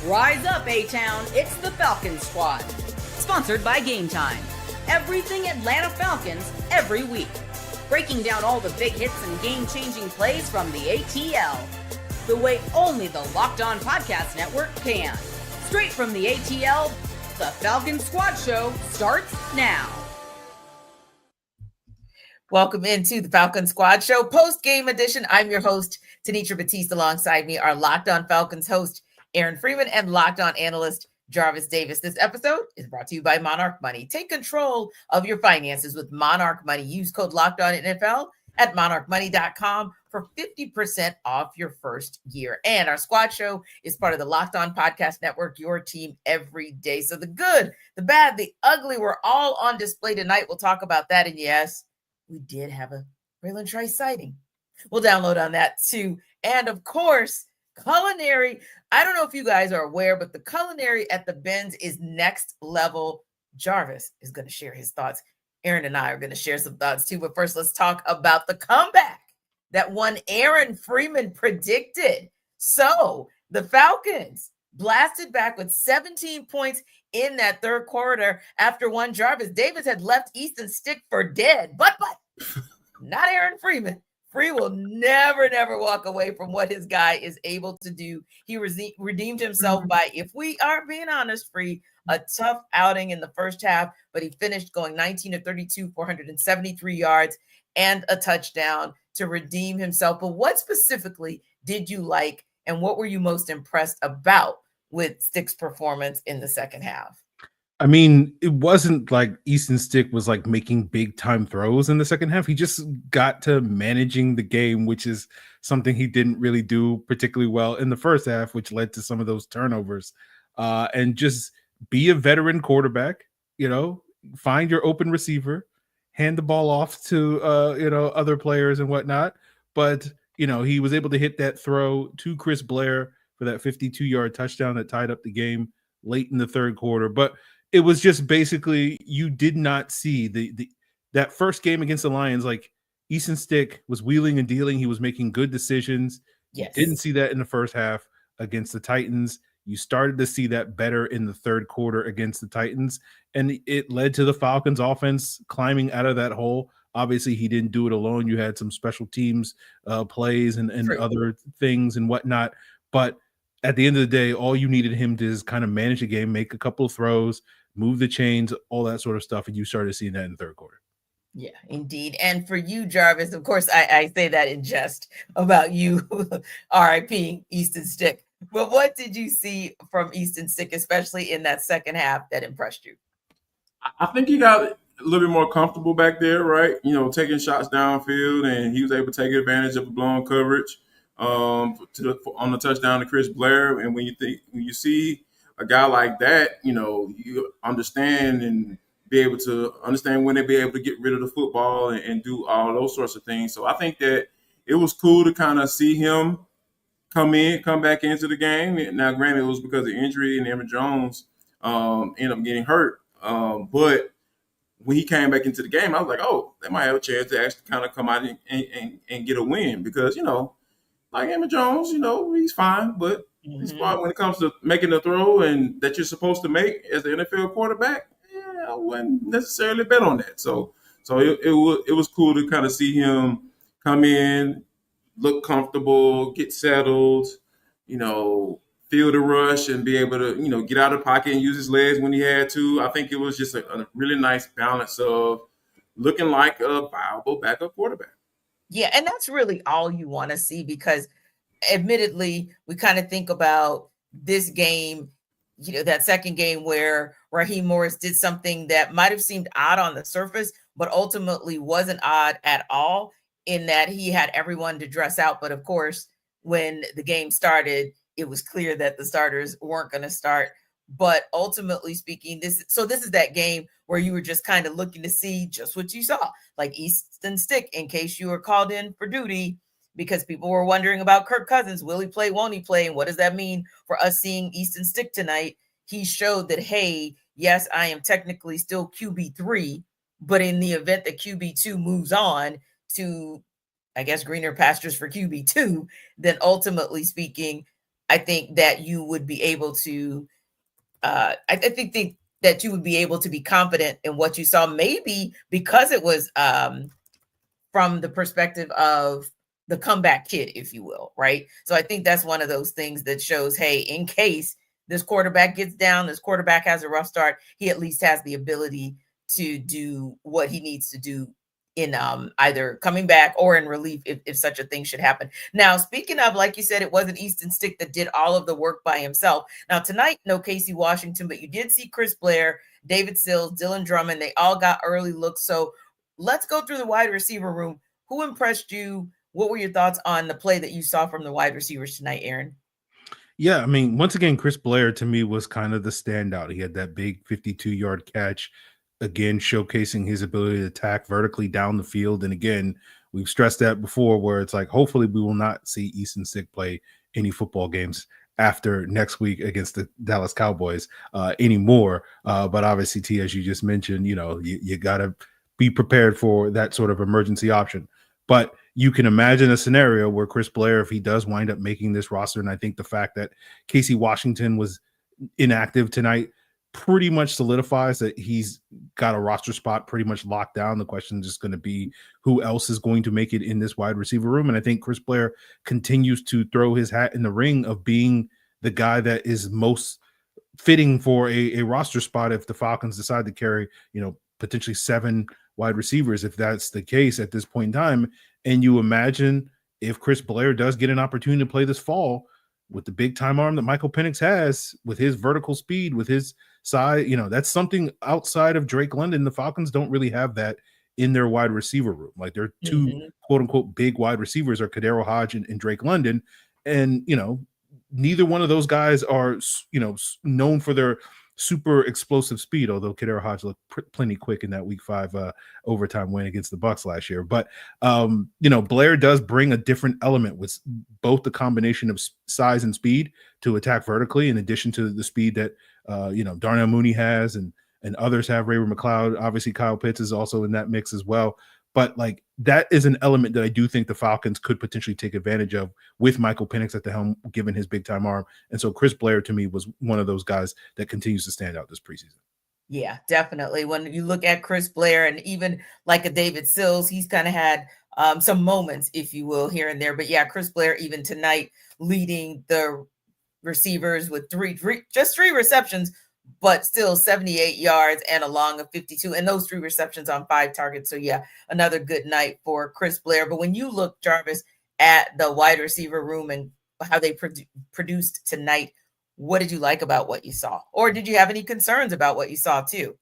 Rise up, A-Town. It's the Falcons Squad. Sponsored by Game Time. Everything Atlanta Falcons every week. Breaking down all the big hits and game-changing plays from the ATL. The way only the Locked On Podcast Network can. Straight from the ATL, the Falcons Squad Show starts now. Welcome into the Falcons Squad Show post-game edition. I'm your host, Tenitra Batiste. Alongside me are Locked On Falcons host Aaron Freeman and Locked On analyst Jarvis Davis. This episode is brought to you by Monarch Money. Take control of your finances with Monarch Money. Use code Locked On NFL at monarchmoney.com for 50% off your first year. And our squad show is part of the Locked On Podcast Network, your team every day. So the good, the bad, the ugly, we're all on display tonight. We'll talk about that. And yes, we did have a Braylon Trice sighting. We'll download on that too. And of course, culinary. I don't know if you guys are aware, but the culinary at the Benz is next level. Jarvis is going to share his thoughts. Aaron and I are going to share some thoughts too. But first, let's talk about the comeback that one Aaron Freeman predicted. So the Falcons blasted back with 17 points in that third quarter after one Jarvis Davis had left Easton Stick for dead. But not Aaron Freeman. Free will never walk away from what his guy is able to do. He redeemed himself by, if we are being honest, Free, a tough outing in the first half, but he finished going 19 of 32, 473 yards and a touchdown to redeem himself. But what specifically did you like, and what were you most impressed about with Stick's performance in the second half? I mean, it wasn't like Easton Stick was like making big time throws in the second half. He just got to managing the game, which is something he didn't really do particularly well in the first half, which led to some of those turnovers. And just be a veteran quarterback, find your open receiver, hand the ball off to, other players and whatnot. But, he was able to hit that throw to Chris Blair for that 52-yard touchdown that tied up the game late in the third quarter. But it was just basically, you did not see that first game against the Lions. Like, Easton Stick was wheeling and dealing. He was making good decisions. Yes. Didn't see that in the first half against the Titans. You started to see that better in the third quarter against the Titans, and it led to the Falcons offense climbing out of that hole. Obviously, he didn't do it alone. You had some special teams plays and other things and whatnot. But at the end of the day, all you needed him to is kind of manage the game, make a couple of throws, move the chains, all that sort of stuff, and you started seeing that in the third quarter. Yeah, indeed. And for you, Jarvis, of course, I say that in jest about you, RIP Easton Stick. But what did you see from Easton Stick, especially in that second half, that impressed you? I think he got a little bit more comfortable back there, right? Taking shots downfield, and he was able to take advantage of the blown coverage on the touchdown to Chris Blair. And when you see a guy like that, you understand and be able to understand when they be able to get rid of the football and do all those sorts of things. So I think that it was cool to kind of see him come back into the game. Now, granted, it was because of injury and Emmett Jones ended up getting hurt. But when he came back into the game, I was like, oh, they might have a chance to actually kind of come out and get a win because, like Emmett Jones, he's fine, but it's fine when it comes to making the throw and that you're supposed to make as the NFL quarterback. I wouldn't necessarily bet on that. So it was cool to kind of see him come in, look comfortable, get settled, feel the rush and be able to, get out of the pocket and use his legs when he had to. I think it was just a really nice balance of looking like a viable backup quarterback. Yeah, and that's really all you want to see because admittedly, we kind of think about this game, that second game where Raheem Morris did something that might have seemed odd on the surface, but ultimately wasn't odd at all in that he had everyone to dress out. But of course, when the game started, it was clear that the starters weren't going to start. But ultimately speaking, this is that game where you were just kind of looking to see just what you saw, like Easton Stick, in case you were called in for duty, because people were wondering about Kirk Cousins. Will he play? Won't he play? And what does that mean for us seeing Easton Stick tonight? He showed that, hey, yes, I am technically still QB3, but in the event that QB2 moves on to, I guess, greener pastures for QB2, then ultimately speaking, I think that you would be able to, I think that you would be able to be confident in what you saw, maybe because it was from the perspective of the comeback kid, if you will, right? So I think that's one of those things that shows, hey, in case this quarterback gets down, this quarterback has a rough start, he at least has the ability to do what he needs to do in either coming back or in relief if such a thing should happen. Now, speaking of, like you said, it wasn't Easton Stick that did all of the work by himself. Now, tonight, no Casey Washington, but you did see Chris Blair, David Sills, Dylan Drummond. They all got early looks. So let's go through the wide receiver room. Who impressed you? What were your thoughts on the play that you saw from the wide receivers tonight, Aaron? Yeah, I mean, once again, Chris Blair to me was kind of the standout. He had that big 52-yard catch, again, showcasing his ability to attack vertically down the field. And again, we've stressed that before, where it's like, hopefully we will not see Easton Stick play any football games after next week against the Dallas Cowboys anymore. But obviously, T, as you just mentioned, you got to be prepared for that sort of emergency option. But you can imagine a scenario where Chris Blair, if he does wind up making this roster, and I think the fact that Casey Washington was inactive tonight pretty much solidifies that he's got a roster spot pretty much locked down. The question is just going to be who else is going to make it in this wide receiver room. And I think Chris Blair continues to throw his hat in the ring of being the guy that is most fitting for a roster spot if the Falcons decide to carry, potentially 7 wide receivers, if that's the case at this point in time. And you imagine if Chris Blair does get an opportunity to play this fall with the big time arm that Michael Penix has, with his vertical speed, with his size, that's something outside of Drake London. The Falcons don't really have that in their wide receiver room. Like their two quote unquote big wide receivers are Kadero Hodge and Drake London. And, neither one of those guys are, known for their super explosive speed, although Kadero Hodge looked plenty quick in that week 5 overtime win against the Bucs last year. But Blair does bring a different element with both the combination of size and speed to attack vertically, in addition to the speed that Darnell Mooney has and others have. Ray McLeod, obviously Kyle Pitts is also in that mix as well. But like that is an element that I do think the Falcons could potentially take advantage of with Michael Penix at the helm, given his big time arm. And so Chris Blair to me was one of those guys that continues to stand out this preseason. Yeah, definitely. When you look at Chris Blair and even like a David Sills, he's kind of had some moments, if you will, here and there. But yeah, Chris Blair, even tonight, leading the receivers with just three receptions, but still 78 yards and a long of 52, and those 3 receptions on 5 targets. So yeah, another good night for Chris Blair. But when you look, Jarvis, at the wide receiver room and how they produced tonight, what did you like about what you saw? Or did you have any concerns about what you saw too?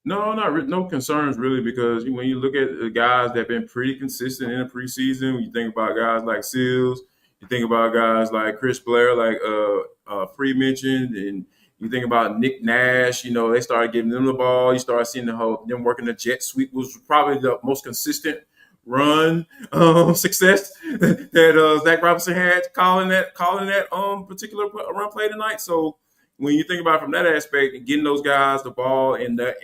No, no concerns really, because when you look at the guys that have been pretty consistent in the preseason, when you think about guys like Sills, you think about guys like Chris Blair, like Freeman mentioned, and you think about Nick Nash, they started giving them the ball. You start seeing them working the jet sweep, was probably the most consistent run success that Zach Robinson had calling that particular run play tonight. So when you think about it from that aspect and getting those guys the ball in that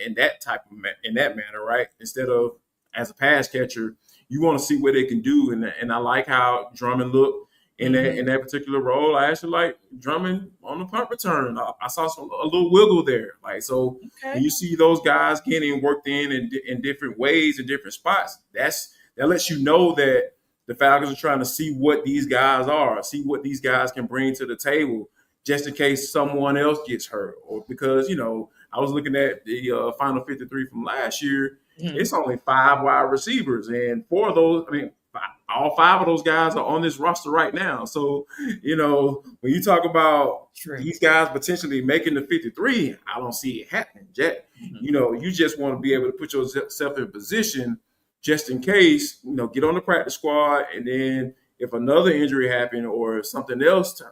manner, right, instead of as a pass catcher, you want to see what they can do. And I like how Drummond looked in that particular role. I actually like Drummond on the punt return. I saw a little wiggle there. When you see those guys getting worked in different ways in different spots, that lets you know that the Falcons are trying to see what these guys are, see what these guys can bring to the table, just in case someone else gets hurt. Or because, I was looking at the final 53 from last year. It's only 5 wide receivers, and 4 of those, all 5 of those guys are on this roster right now. So, when you talk about these guys potentially making the 53, I don't see it happening yet. You just want to be able to put yourself in position just in case, get on the practice squad. And then if another injury happened or something else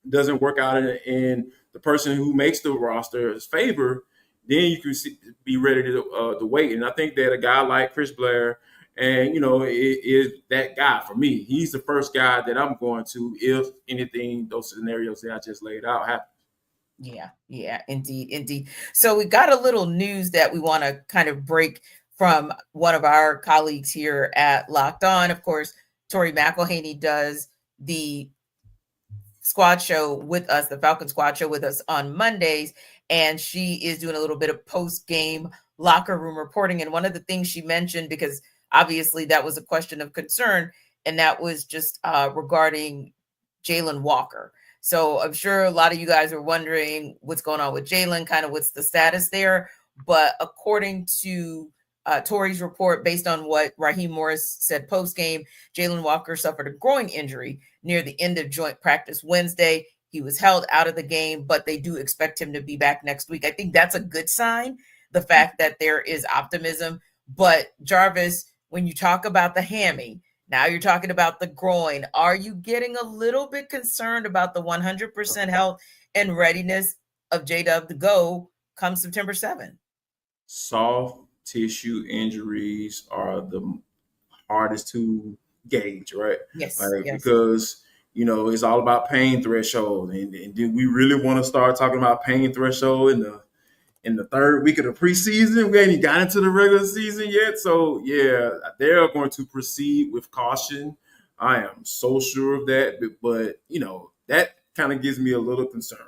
doesn't work out in the person who makes the roster's favor, then you can be ready to wait. And I think that a guy like Chris Blair, and, is that guy for me. He's the first guy that I'm going to if anything, those scenarios that I just laid out happen. Yeah, indeed. So we got a little news that we want to kind of break from one of our colleagues here at Locked On. Of course, Tori McElhaney does the squad show with us, the Falcons squad show with us on Mondays, and she is doing a little bit of post-game locker room reporting. And one of the things she mentioned, because obviously that was a question of concern, and that was just regarding Jalen Walker. So I'm sure a lot of you guys are wondering what's going on with Jalen, kind of what's the status there. But according to Tori's report, based on what Raheem Morris said post-game, Jalen Walker suffered a groin injury near the end of joint practice Wednesday. He was held out of the game, but they do expect him to be back next week. I think that's a good sign, the fact that there is optimism. But Jarvis, when you talk about the hammy, now you're talking about the groin. Are you getting a little bit concerned about the 100% health and readiness of J-Dub to go come September 7th? Soft tissue injuries are the hardest to gauge, right? Yes, like, yes. Because it's all about pain threshold, and do we really want to start talking about pain threshold in the third week of the preseason? We ain't even got into the regular season yet, so yeah, they are going to proceed with caution. I am so sure of that, but that kind of gives me a little concern.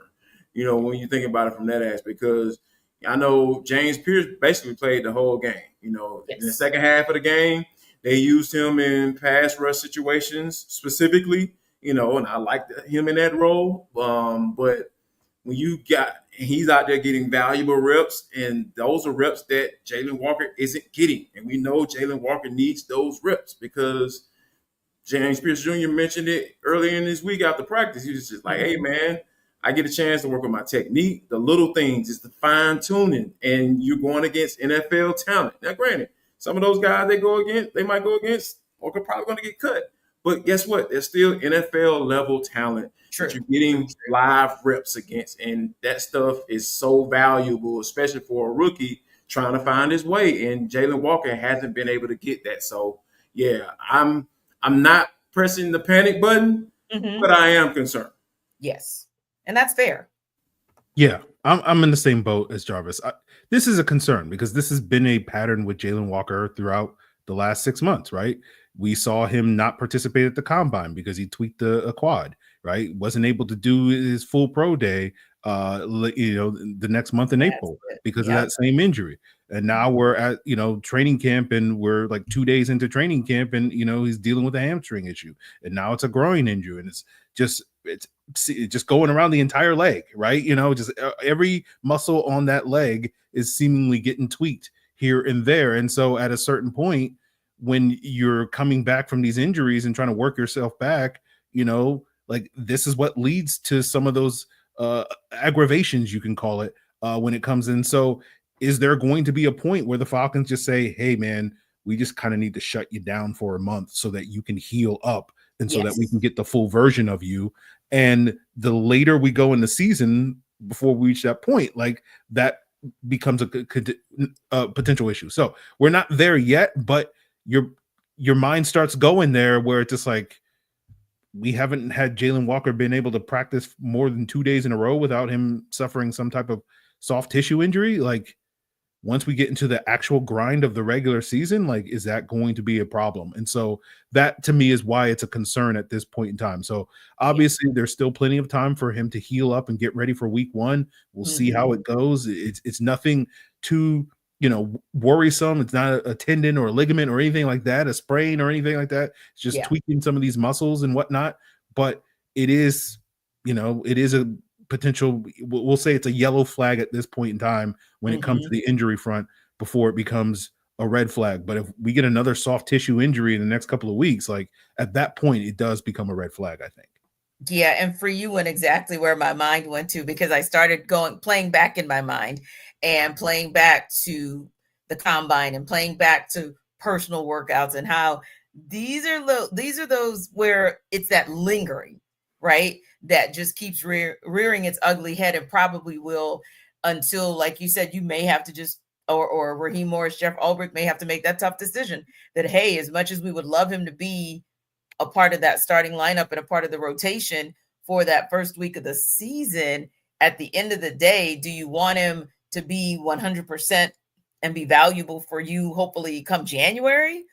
When you think about it from that aspect, because I know James Pierce basically played the whole game. Yes. In the second half of the game, they used him in pass rush situations specifically, and I liked him in that role. But when he's out there getting valuable reps, and those are reps that Jalen Walker isn't getting. And we know Jalen Walker needs those reps because James Pierce Jr. mentioned it earlier in this week after practice. He was just like, hey, man, I get a chance to work on my technique. The little things is the fine tuning, and you're going against NFL talent. Now, granted, some of those guys they might go against, or they're probably going to get cut. But guess what? They're still NFL level talent that you're getting live reps against, and that stuff is so valuable, especially for a rookie trying to find his way. And Jalen Walker hasn't been able to get that. So, yeah, I'm not pressing the panic button, but I am concerned. Yes. And that's fair. Yeah, I'm in the same boat as Jarvis. This is a concern because this has been a pattern with Jalen Walker throughout the last 6 months, right? We saw him not participate at the combine because he tweaked a quad, right? Wasn't able to do his full pro day, the next month in April because of that same injury. And now we're at, training camp, and we're like 2 days into training camp, and, he's dealing with a hamstring issue, and now it's a groin injury, and it's just going around the entire leg, right? Just every muscle on that leg is seemingly getting tweaked here and there. And so at a certain point, when you're coming back from these injuries and trying to work yourself back, like this is what leads to some of those aggravations, you can call it, when it comes in. So is there going to be a point where the Falcons just say, hey, man, we just kind of need to shut you down for a month so that you can heal up and so that we can get the full version of you? And the later we go in the season before we reach that point, like that becomes a potential issue. So we're not there yet, but your mind starts going there where it's just like, we haven't had Jalen Walker been able to practice more than 2 days in a row without him suffering some type of soft tissue injury. Like, once we get into the actual grind of the regular season, like, is that going to be a problem? And so that to me is why it's a concern at this point in time. So obviously there's still plenty of time for him to heal up and get ready for week one. We'll see how it goes. It's nothing too, worrisome. It's not a tendon or a ligament or anything like that, a sprain or anything like that. It's just tweaking some of these muscles and whatnot. But it is, it is a potential, we'll say it's a yellow flag at this point in time when it comes to the injury front before it becomes a red flag. But if we get another soft tissue injury in the next couple of weeks, like at that point, it does become a red flag, I think. Yeah. And for you went exactly where my mind went to, because I started playing back in my mind and playing back to the combine and playing back to personal workouts and how these are those where it's that lingering, right? That just keeps rearing its ugly head, and probably will until, like you said, you may have to just, or Raheem Morris, Jeff Ulbrich may have to make that tough decision that, hey, as much as we would love him to be a part of that starting lineup and a part of the rotation for that first week of the season, at the end of the day, do you want him to be 100% and be valuable for you, hopefully come January,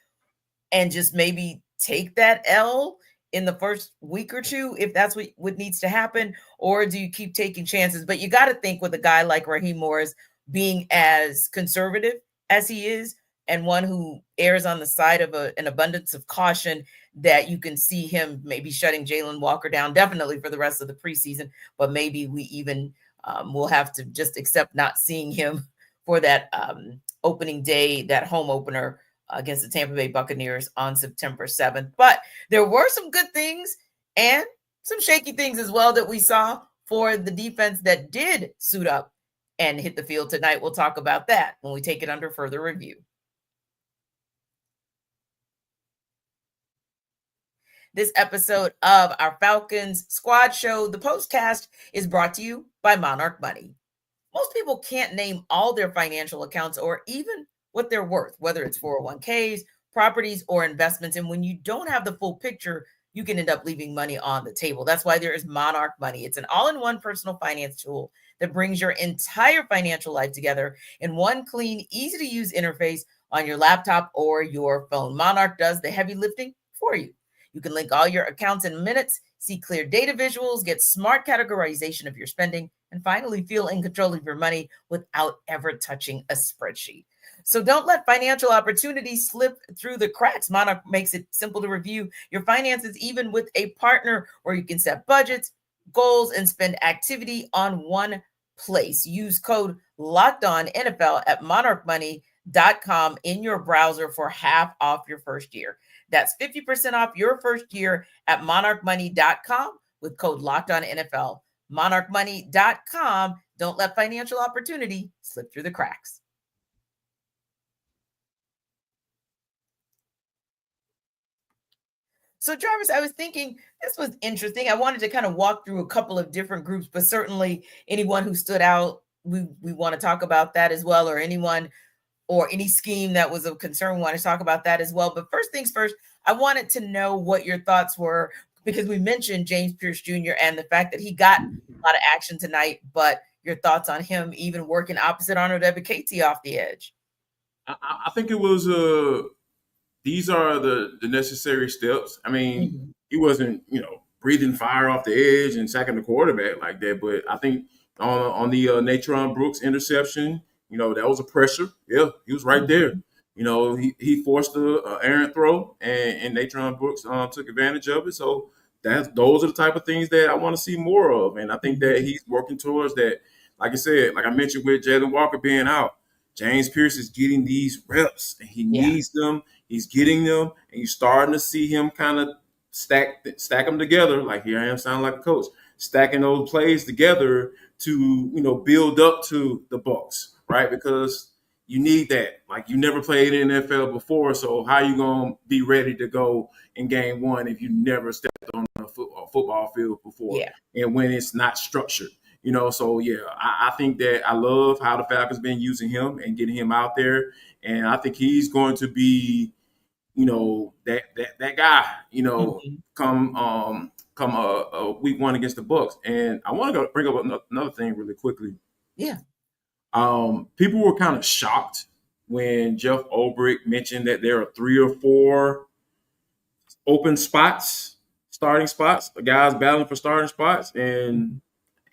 and just maybe take that L in the first week or two if that's what needs to happen, or do you keep taking chances? But you got to think with a guy like Raheem Morris being as conservative as he is, and one who errs on the side of an abundance of caution, that you can see him maybe shutting Jalen Walker down definitely for the rest of the preseason, but maybe we even will have to just accept not seeing him for that opening day, that home opener against the Tampa Bay Buccaneers on September 7th. But there were some good things and some shaky things as well that we saw for the defense that did suit up and hit the field tonight. We'll talk about that when we take it under further review. This episode of our Falcons Squad Show, the postcast, is brought to you by Monarch Money. Most people can't name all their financial accounts or even what they're worth, whether it's 401ks, properties, or investments. And when you don't have the full picture, you can end up leaving money on the table. That's why there is Monarch Money. It's an all-in-one personal finance tool that brings your entire financial life together in one clean, easy-to-use interface on your laptop or your phone. Monarch does the heavy lifting for you. You can link all your accounts in minutes, see clear data visuals, get smart categorization of your spending, and finally feel in control of your money without ever touching a spreadsheet. So don't let financial opportunities slip through the cracks. Monarch makes it simple to review your finances, even with a partner, where you can set budgets, goals, and spend activity on one place. Use code LOCKEDONNFL at monarchmoney.com in your browser for half off your first year. That's 50% off your first year at monarchmoney.com with code LOCKEDONNFL. monarchmoney.com. Don't let financial opportunity slip through the cracks. So, Jarvis, I was thinking this was interesting. I wanted to kind of walk through a couple of different groups, but certainly anyone who stood out, we want to talk about that as well, or anyone or any scheme that was of concern, we want to talk about that as well. But first things first, I wanted to know what your thoughts were, because we mentioned James Pierce Jr. and the fact that he got a lot of action tonight, but your thoughts on him even working opposite Arnold Ebiketie off the edge. I think it was these are the necessary steps. I mean, he wasn't, breathing fire off the edge and sacking the quarterback like that. But I think on the Natron Brooks interception, that was a pressure. Yeah, he was right there. He forced the errant throw, and Natron Brooks took advantage of it. So those are the type of things that I want to see more of. And I think that he's working towards that. Like I said, like I mentioned with Jalen Walker being out, James Pierce is getting these reps, and he needs them. He's getting them, and you're starting to see him kind of stack them together. Like, here I am sounding like a coach, stacking those plays together to, build up to the Bucs, right? Because you need that. Like, you never played in the NFL before, so how you going to be ready to go in game one if you never stepped on a football field before? Yeah. And when it's not structured. So yeah, I think that I love how the Falcons been using him and getting him out there, and I think he's going to be, that guy, come week one against the Bucs. And I want to bring up another thing really quickly. Yeah. People were kind of shocked when Jeff Ulbrich mentioned that there are 3 or 4 open spots, starting spots, the guys battling for starting spots, and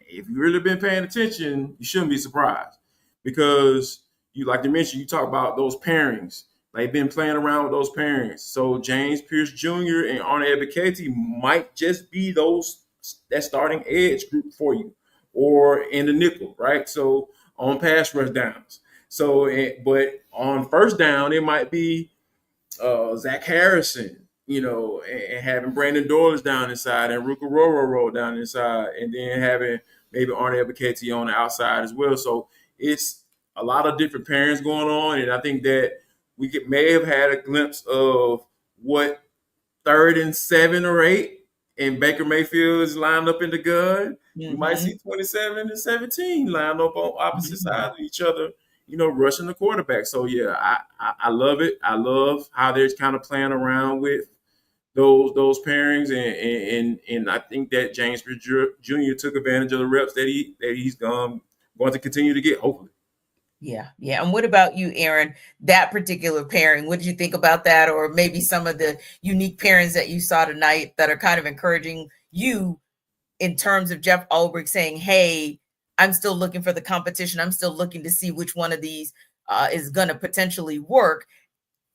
if you've really been paying attention, you shouldn't be surprised, because like you mentioned, you talk about those pairings. They've been playing around with those pairings. So James Pierce Jr. and Arnold Ebiketie might just be that starting edge group for you, or in the nickel, right? So on pass rush downs. So, but on first down, it might be Zach Harrison, and having Brandon Doyle's down inside and Ruka Roro down inside, and then having maybe Arnold Ebiketie on the outside as well. So it's a lot of different pairings going on, and I think that we may have had a glimpse of what 3rd and 7 or 8, and Baker Mayfield is lined up in the gun. You might see 27 and 17 lined up on opposite sides of each other, rushing the quarterback. So yeah, I love it. I love how they're kind of playing around with those pairings, and I think that James Jr. took advantage of the reps that he's going to continue to get, hopefully. Yeah. And what about you, Aaron? That particular pairing, what did you think about that? Or maybe some of the unique pairings that you saw tonight that are kind of encouraging you in terms of Jeff Ulbrich saying, hey, I'm still looking for the competition. I'm still looking to see which one of these is going to potentially work.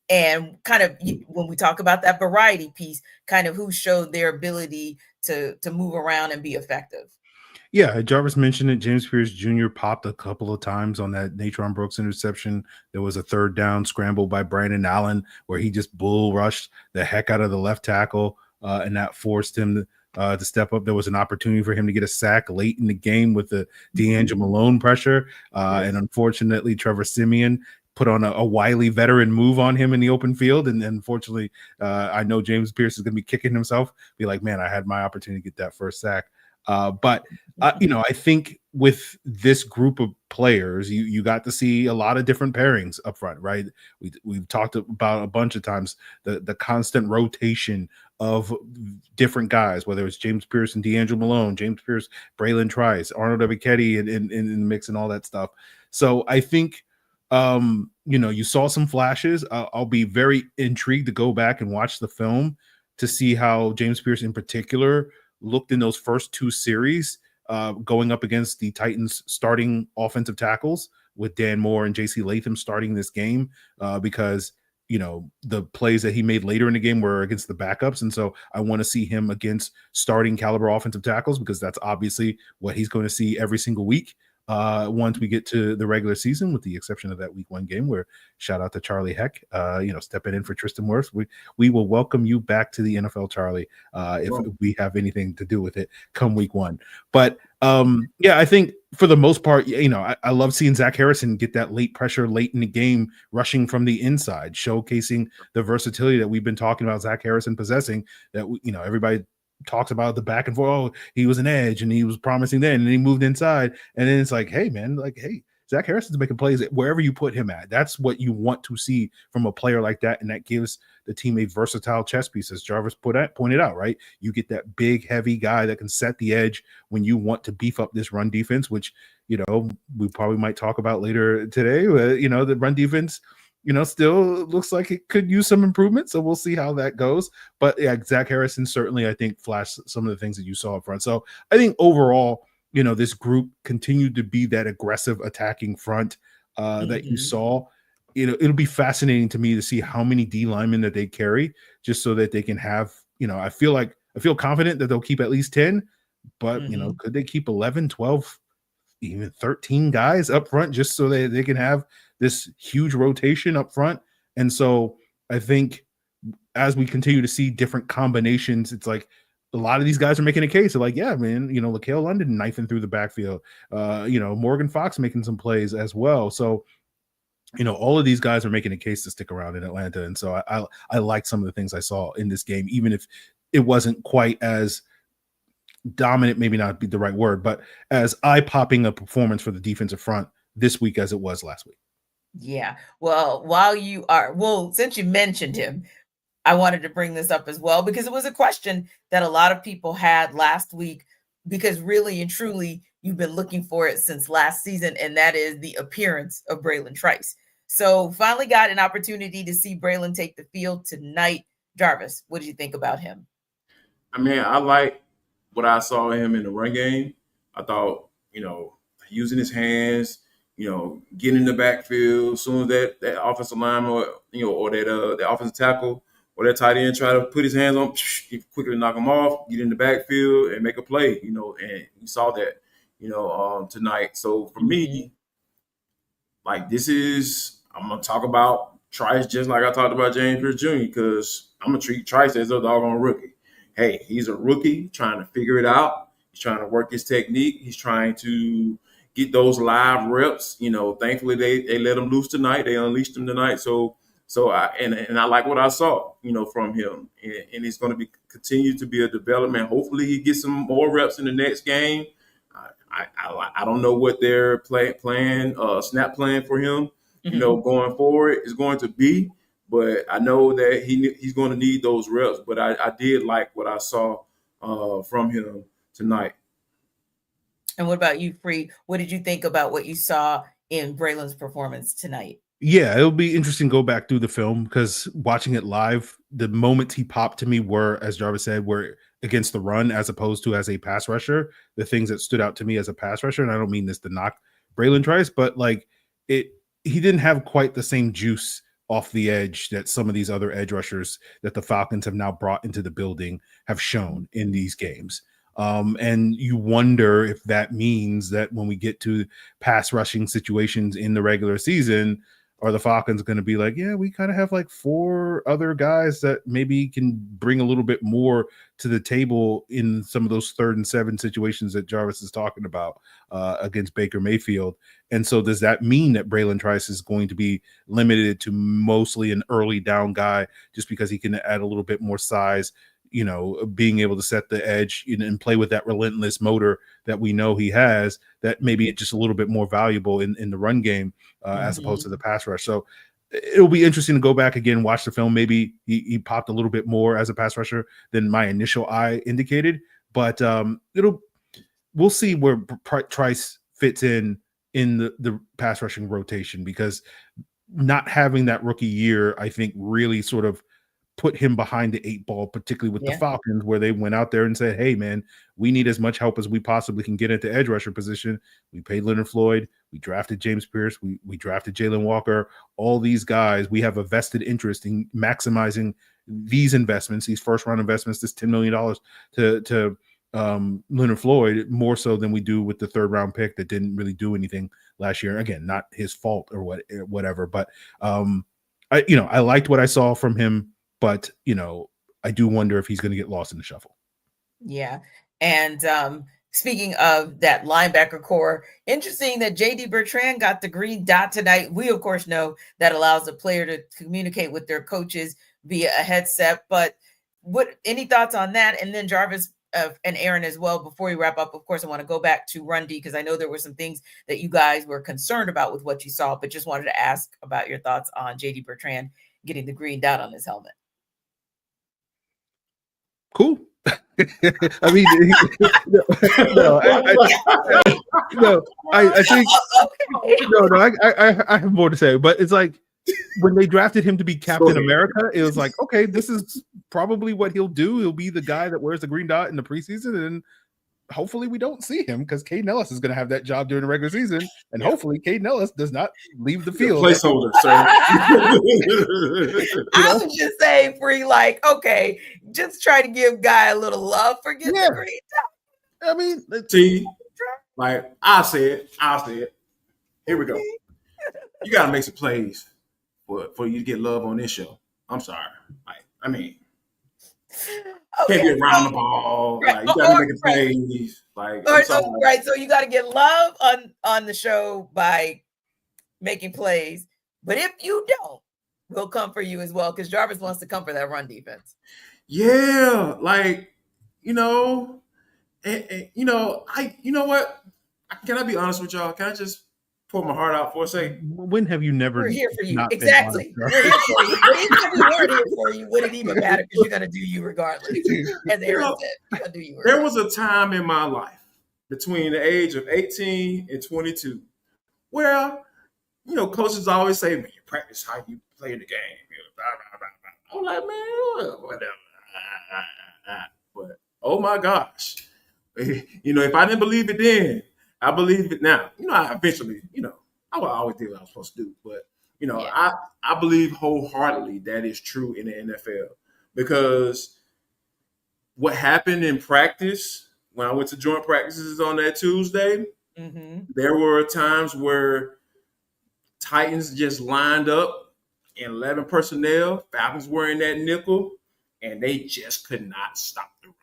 And kind of when we talk about that variety piece, kind of who showed their ability to move around and be effective. Yeah, Jarvis mentioned it. James Pierce Jr. popped a couple of times on that Natron Brooks interception. There was a third down scramble by Brandon Allen where he just bull rushed the heck out of the left tackle, and that forced him to step up. There was an opportunity for him to get a sack late in the game with the D'Angelo Malone pressure, and unfortunately, Trevor Siemian put on a wily veteran move on him in the open field. And unfortunately, I know James Pierce is going to be kicking himself, be like, man, I had my opportunity to get that first sack. But I think with this group of players, you got to see a lot of different pairings up front, right? We've talked about a bunch of times the constant rotation of different guys, whether it's James Pierce and D'Angelo Malone, James Pierce, Braylon Trice, Arnold Ebiketie in the mix and all that stuff. So I think you saw some flashes. I'll be very intrigued to go back and watch the film to see how James Pierce in particular looked in those first two series, going up against the Titans starting offensive tackles with Dan Moore and JC Latham starting this game, because the plays that he made later in the game were against the backups. And so I want to see him against starting caliber offensive tackles, because that's obviously what he's going to see every single week once we get to the regular season, with the exception of that week 1 game where shout out to Charlie Heck, stepping in for Tristan Wirfs. We will welcome you back to the NFL, Charlie, if we have anything to do with it come week 1. But I think for the most part, I love seeing Zach Harrison get that late pressure late in the game, rushing from the inside, showcasing the versatility that we've been talking about Zach Harrison possessing, that everybody talks about the back and forth. Oh, he was an edge and he was promising then, and he moved inside. And then it's like, hey, man, Zach Harrison's making plays wherever you put him at. That's what you want to see from a player like that. And that gives the team a versatile chess piece, as Jarvis pointed out, right? You get that big, heavy guy that can set the edge when you want to beef up this run defense, which, we probably might talk about later today. The run defense, still looks like it could use some improvement. So we'll see how that goes. But yeah, Zach Harrison certainly, I think, flashed some of the things that you saw up front. So I think overall, this group continued to be that aggressive attacking front that you saw. It'll be fascinating to me to see how many D linemen that they carry, just so that they can have, I feel confident that they'll keep at least 10, but could they keep 11, 12, even 13 guys up front, just so that they can have this huge rotation up front? And so I think as we continue to see different combinations, it's like a lot of these guys are making a case. They're like, yeah, man, Laquel London knifing through the backfield, Morgan Fox making some plays as well. So, all of these guys are making a case to stick around in Atlanta. And so I like some of the things I saw in this game, even if it wasn't quite as dominant, maybe not be the right word, but as eye-popping a performance for the defensive front this week as it was last week. Yeah. Well, since you mentioned him, I wanted to bring this up as well, because it was a question that a lot of people had last week, because really and truly you've been looking for it since last season, and that is the appearance of Braylon Trice. So finally got an opportunity to see Braylon take the field tonight. Jarvis, what did you think about him? I mean, I like what I saw him in the run game. I thought, using his hands, getting in the backfield, as soon as that offensive lineman or that offensive tackle or that tight end try to put his hands on, he quickly knock him off, get in the backfield and make a play, and we saw that, tonight. So for me, I'm going to talk about Trice just like I talked about James Pierce Jr., because I'm going to treat Trice as a doggone rookie. Hey, he's a rookie trying to figure it out. He's trying to work his technique. He's trying to get those live reps. Thankfully they let him loose tonight. They unleashed him tonight. So I like what I saw, from him, and it's going to continue to be a development. Hopefully he gets some more reps in the next game. I don't know what their snap plan for him, going forward is going to be, but I know that he's going to need those reps. But I did like what I saw from him tonight. And what about you, Free? What did you think about what you saw in Braylon's performance tonight. Yeah, it'll be interesting to go back through the film because watching it live, the moments he popped to me were, as Jarvis said, were against the run as opposed to as a pass rusher. The things that stood out to me as a pass rusher, and I don't mean this to knock Braylon Trice, but like he didn't have quite the same juice off the edge that some of these other edge rushers that the Falcons have now brought into the building have shown in these games. And you wonder if that means that when we get to pass rushing situations in the regular season, are the Falcons going to be like, yeah, we kind of have like 4 other guys that maybe can bring a little bit more to the table in some of those 3rd and 7 situations that Jarvis is talking about against Baker Mayfield. And so does that mean that Braylon Trice is going to be limited to mostly an early down guy just because he can add a little bit more size, you know, being able to set the edge and play with that relentless motor that we know he has, that maybe it's just a little bit more valuable in the run game as opposed to the pass rush. So it'll be interesting to go back again, watch the film. Maybe he popped a little bit more as a pass rusher than my initial eye indicated, but we'll see where Trice fits in the pass rushing rotation, because not having that rookie year, I think, really sort of put him behind the 8 ball, particularly with the Falcons, where they went out there and said, hey, man, we need as much help as we possibly can get at the edge rusher position. We paid Leonard Floyd. We drafted James Pierce. We drafted Jalen Walker. All these guys, we have a vested interest in maximizing these investments, these first-round investments, this $10 million to Leonard Floyd, more so than we do with the 3rd-round pick that didn't really do anything last year. Again, not his fault or whatever. But, I liked what I saw from him. But, I do wonder if he's going to get lost in the shuffle. Yeah. And speaking of that linebacker core, interesting that J.D. Bertrand got the green dot tonight. We, of course, know that allows a player to communicate with their coaches via a headset. But any thoughts on that? And then Jarvis and Aaron as well, before we wrap up, of course, I want to go back to Run D, because I know there were some things that you guys were concerned about with what you saw, but just wanted to ask about your thoughts on J.D. Bertrand getting the green dot on his helmet. Cool. I mean, I think I have more to say, but it's like when they drafted him to be Captain America, it was like, okay, this is probably what he'll do. He'll be the guy that wears the green dot in the preseason, and hopefully we don't see him, because Caden Ellis is going to have that job during the regular season, and hopefully Caden Ellis does not leave the field. Placeholder, sir. I was just saying, Free, like, okay, just try to give Guy a little love for getting the green dot. I mean, see, like I said, here we go. You got to make some plays for you to get love on this show. I'm sorry. Can't get around the ball. Like, you got to make plays. Like, so you got to get love on the show by making plays. But if you don't, we'll come for you as well, because Jarvis wants to come for that run defense. Yeah, like, you know what? Can I be honest with y'all? Can I just pour my heart out for a second? When have you never? We're here for you. Exactly. We're here for you. But even if we weren't here for you, would it even matter? Because you're going to do you regardless. As Aaron said, you're going to do you regardless. There was a time in my life between the age of 18 and 22 where, coaches always say, man, you practice how you play the game. I'm like, man, whatever. But, oh my gosh. If I didn't believe it then, I believe it now. I eventually, I will always do what I was supposed to do. But, I believe wholeheartedly that is true in the NFL. Because what happened in practice, when I went to joint practices on that Tuesday, there were times where Titans just lined up in 11 personnel, Falcons were in that nickel, and they just could not stop the run.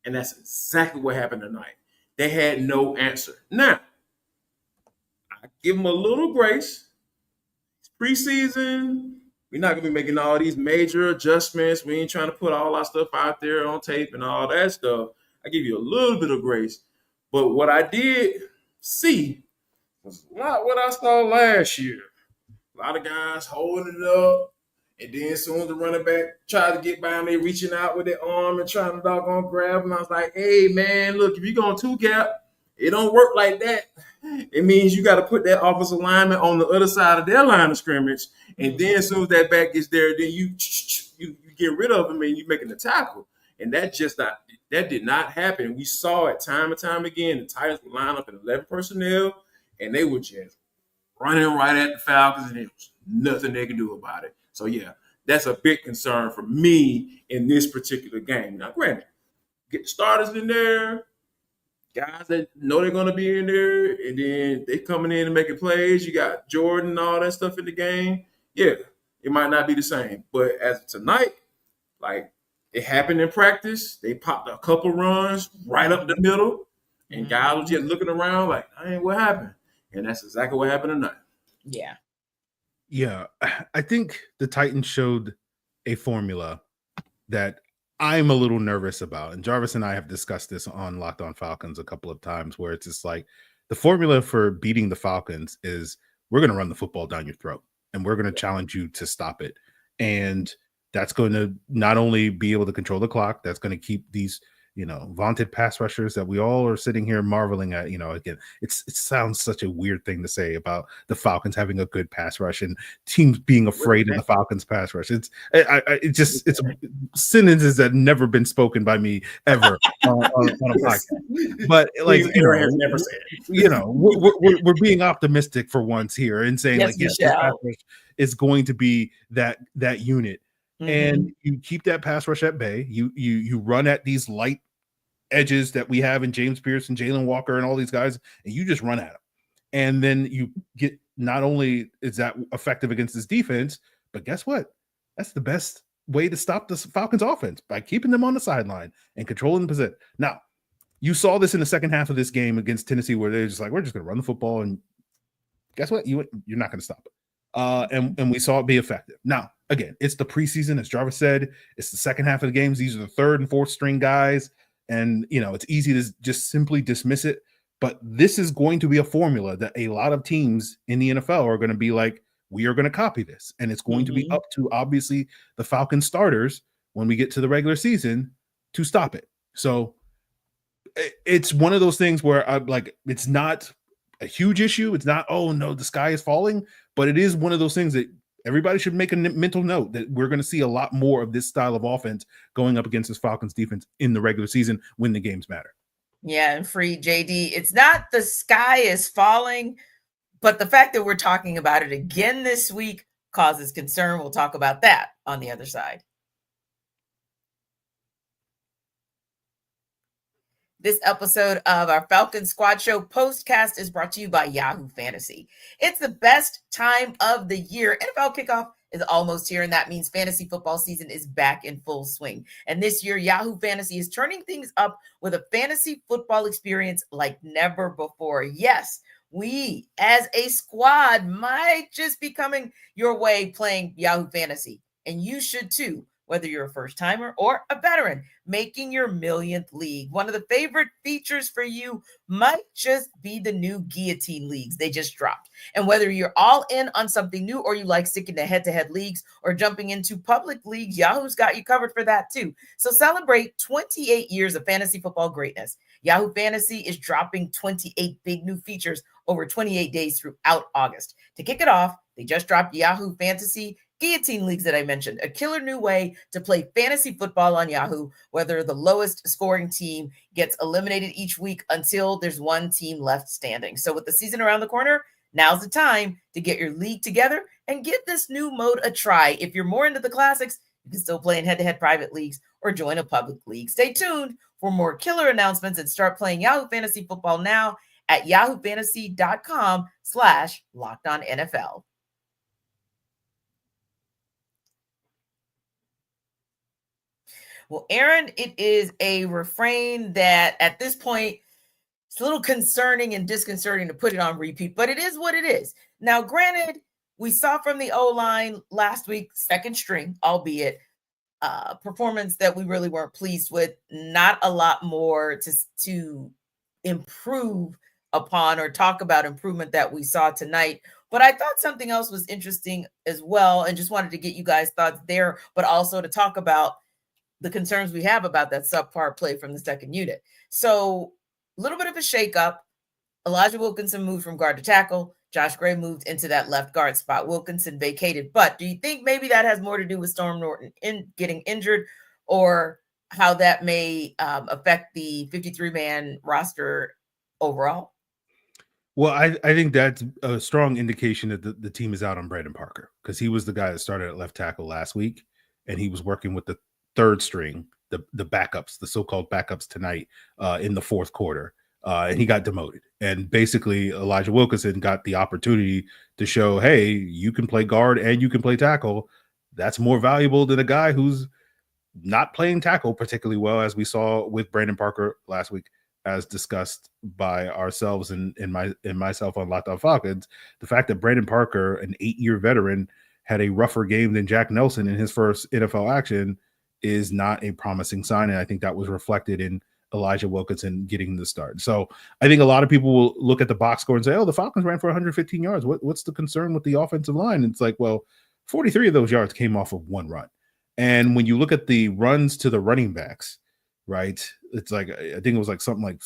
And that's exactly what happened tonight. They had no answer. Now, I give them a little grace. It's preseason. We're not going to be making all these major adjustments. We ain't trying to put all our stuff out there on tape and all that stuff. I give you a little bit of grace. But what I did see was not what I saw last year. A lot of guys holding it up. And then as soon as the running back tried to get by him, they reaching out with their arm and trying to doggone grab him. I was like, hey, man, look, if you're going 2 gap, It don't work like that. It means you got to put that offensive lineman on the other side of their line of scrimmage, and then as soon as that back gets there, then you get rid of him and you making the tackle. And that did not happen. We saw it time and time again. The Titans would line up in 11 personnel, and they were just running right at the Falcons, and there was nothing they could do about it. So yeah, that's a big concern for me in this particular game. Now, granted, get the starters in there, guys that know they're going to be in there, and then they coming in and making plays. You got Jordan and all that stuff in the game. Yeah, it might not be the same. But as of tonight, like it happened in practice, they popped a couple runs right up the middle, and guys were just looking around like, hey, what happened? And that's exactly what happened tonight. Yeah. Yeah. I think the Titans showed a formula that I'm a little nervous about. And Jarvis and I have discussed this on Locked On Falcons a couple of times, where it's just like the formula for beating the Falcons is we're going to run the football down your throat and we're going to challenge you to stop it. And that's going to not only be able to control the clock, that's going to keep these, vaunted pass rushers that we all are sitting here marveling at. Again, it sounds such a weird thing to say about the Falcons having a good pass rush and teams being afraid of the Falcons pass rush. It's sentences that have never been spoken by me ever on a podcast. But like, has never said it. We're being optimistic for once here and saying yes, this pass rush is going to be that unit. And you keep that pass rush at bay. You run at these light edges that we have in James Pierce and Jalen Walker and all these guys, and you just run at them. And then you get, not only is that effective against this defense, but guess what? That's the best way to stop the Falcons offense, by keeping them on the sideline and controlling the position. Now, you saw this in the second half of this game against Tennessee, where they're just like, we're just going to run the football, and guess what? You're not going to stop it. And we saw it be effective. Now, again, it's the preseason, as Jarvis said. It's the second half of the games. These are the third and fourth string guys. And, it's easy to just simply dismiss it. But this is going to be a formula that a lot of teams in the NFL are going to be like, we are going to copy this. And it's going to be up to, obviously, the Falcons starters when we get to the regular season to stop it. So it's one of those things where it's not a huge issue. It's not, oh, no, the sky is falling. But it is one of those things that everybody should make a mental note that we're going to see a lot more of this style of offense going up against this Falcons defense in the regular season when the games matter. Yeah, and free JD, it's not the sky is falling, but the fact that we're talking about it again this week causes concern. We'll talk about that on the other side. This episode of our Falcons Squad Show postcast is brought to you by Yahoo Fantasy. It's the best time of the year. NFL kickoff is almost here, and that means fantasy football season is back in full swing. And this year, Yahoo Fantasy is turning things up with a fantasy football experience like never before. Yes, we as a squad might just be coming your way playing Yahoo Fantasy, and you should too. Whether you're a first timer or a veteran making your millionth league. One of the favorite features for you might just be the new guillotine leagues they just dropped. And whether you're all in on something new or you like sticking to head-to-head leagues or jumping into public leagues, Yahoo's got you covered for that too. So celebrate 28 years of fantasy football greatness. Yahoo Fantasy is dropping 28 big new features over 28 days throughout August. To kick it off, they just dropped Yahoo Fantasy Guillotine Leagues that I mentioned, a killer new way to play fantasy football on Yahoo, whether the lowest scoring team gets eliminated each week until there's one team left standing. So with the season around the corner, now's the time to get your league together and give this new mode a try. If you're more into the classics, you can still play in head-to-head private leagues or join a public league. Stay tuned for more killer announcements and start playing Yahoo Fantasy Football now at yahoofantasy.com/LockedOnNFL. Well, Aaron, it is a refrain that at this point, it's a little concerning and disconcerting to put it on repeat, but it is what it is. Now, granted, we saw from the O-line last week, second string, albeit performance that we really weren't pleased with. Not a lot more to improve upon or talk about improvement that we saw tonight. But I thought something else was interesting as well, and just wanted to get you guys' thoughts there, but also to talk about the concerns we have about that subpar play from the second unit. So a little bit of a shakeup. Elijah Wilkinson moved from guard to tackle. Josh Gray moved into that left guard spot. Wilkinson vacated. But do you think maybe that has more to do with Storm Norton getting injured, or how that may affect the 53-man roster overall? Well, I think that's a strong indication that the team is out on Brandon Parker, because he was the guy that started at left tackle last week, and he was working with the third string, the backups, the so-called backups tonight in the fourth quarter, and he got demoted. And basically, Elijah Wilkinson got the opportunity to show, hey, you can play guard and you can play tackle. That's more valuable than a guy who's not playing tackle particularly well, as we saw with Brandon Parker last week, as discussed by ourselves and myself on Locked On Falcons. The fact that Brandon Parker, an 8-year veteran, had a rougher game than Jack Nelson in his first NFL action is not a promising sign. And I think that was reflected in Elijah Wilkinson getting the start. So I think a lot of people will look at the box score and say, oh, the Falcons ran for 115 yards. What's the concern with the offensive line? And it's like, well, 43 of those yards came off of one run. And when you look at the runs to the running backs, right, it's like, I think it was like something like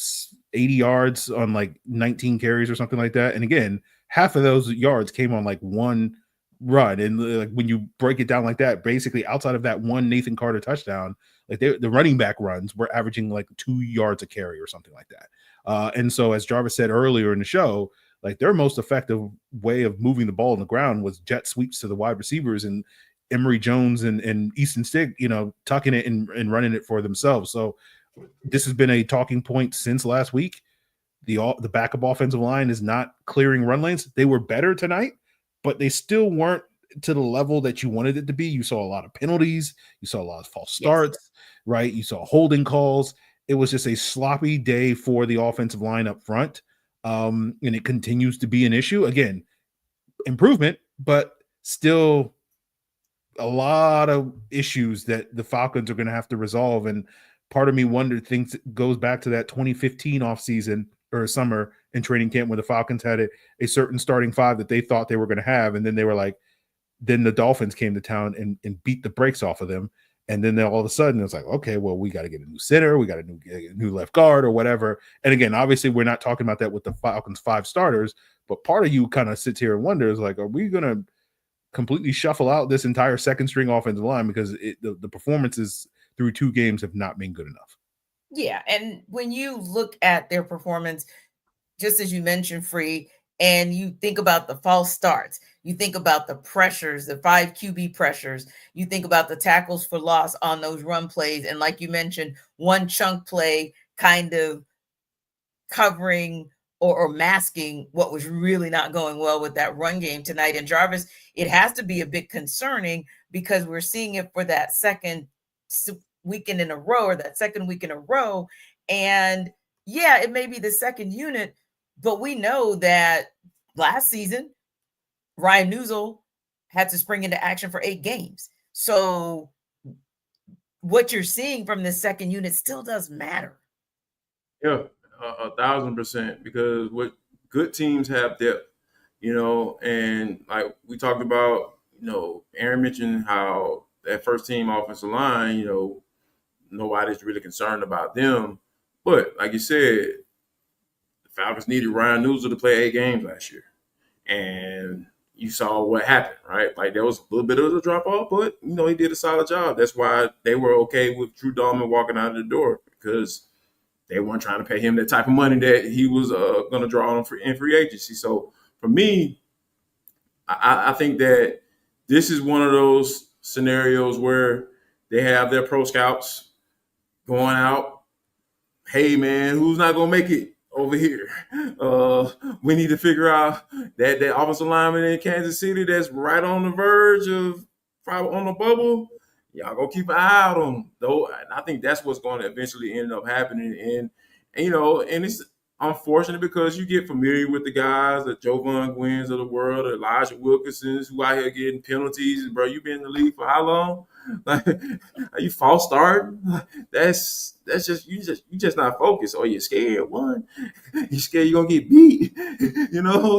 80 yards on like 19 carries or something like that. And again, half of those yards came on like one run. And like when you break it down like that, basically outside of that one Nathan Carter touchdown, like the running back runs were averaging like 2 yards a carry or something like that. And so as Jarvis said earlier in the show, like their most effective way of moving the ball on the ground was jet sweeps to the wide receivers and Emory Jones and Easton Stick, tucking it and running it for themselves. So this has been a talking point since last week. The backup offensive line is not clearing run lanes. They were better tonight, but they still weren't to the level that you wanted it to be. You saw a lot of penalties. You saw a lot of false starts, right? You saw holding calls. It was just a sloppy day for the offensive line up front. And it continues to be an issue. Again, improvement, but still a lot of issues that the Falcons are going to have to resolve. And part of me thinks it goes back to that 2015 offseason or summer in training camp, where the Falcons had a certain starting five that they thought they were going to have. And then they were like, then the Dolphins came to town and beat the brakes off of them. And then all of a sudden it's like, okay, well, we got to get a new center. We got a new left guard or whatever. And again, obviously we're not talking about that with the Falcons 5 starters, but part of you kind of sits here and wonders, like, are we going to completely shuffle out this entire second string offensive line, because the performances through 2 games have not been good enough. Yeah. And when you look at their performance, just as you mentioned, Free, and you think about the false starts, you think about the pressures, the 5 QB pressures, you think about the tackles for loss on those run plays. And like you mentioned, one chunk play kind of covering or masking what was really not going well with that run game tonight. And Jarvis, it has to be a bit concerning, because we're seeing it for that second weekend in a row, or that second week in a row. And yeah, it may be the second unit, but we know that last season, Ryan Newsel had to spring into action for 8 games. So what you're seeing from the second unit still does matter. Yeah, 1,000%, because what good teams have depth, and like we talked about, Aaron mentioned how that first team offensive line, nobody's really concerned about them. But like you said, the Falcons needed Ryan Newsel to play 8 games last year. And you saw what happened, right? Like there was a little bit of a drop off, but he did a solid job. That's why they were okay with Drew Dahlman walking out of the door, because they weren't trying to pay him that type of money that he was going to draw on in free agency. So for me, I think that this is one of those scenarios where they have their pro scouts going out. Hey, man, who's not going to make it over here? We need to figure out that offensive lineman in Kansas City that's right on the verge of probably on the bubble. Y'all go keep an eye out on them, though. And I think that's what's going to eventually end up happening. And it's unfortunate, because you get familiar with the guys, the Jovan Gwynns of the world, the Elijah Wilkinsons, who out here getting penalties. And bro, you been in the league for how long? Like, are you false starting? That's just you just not focused, or you're scared. One, you're scared you're gonna get beat.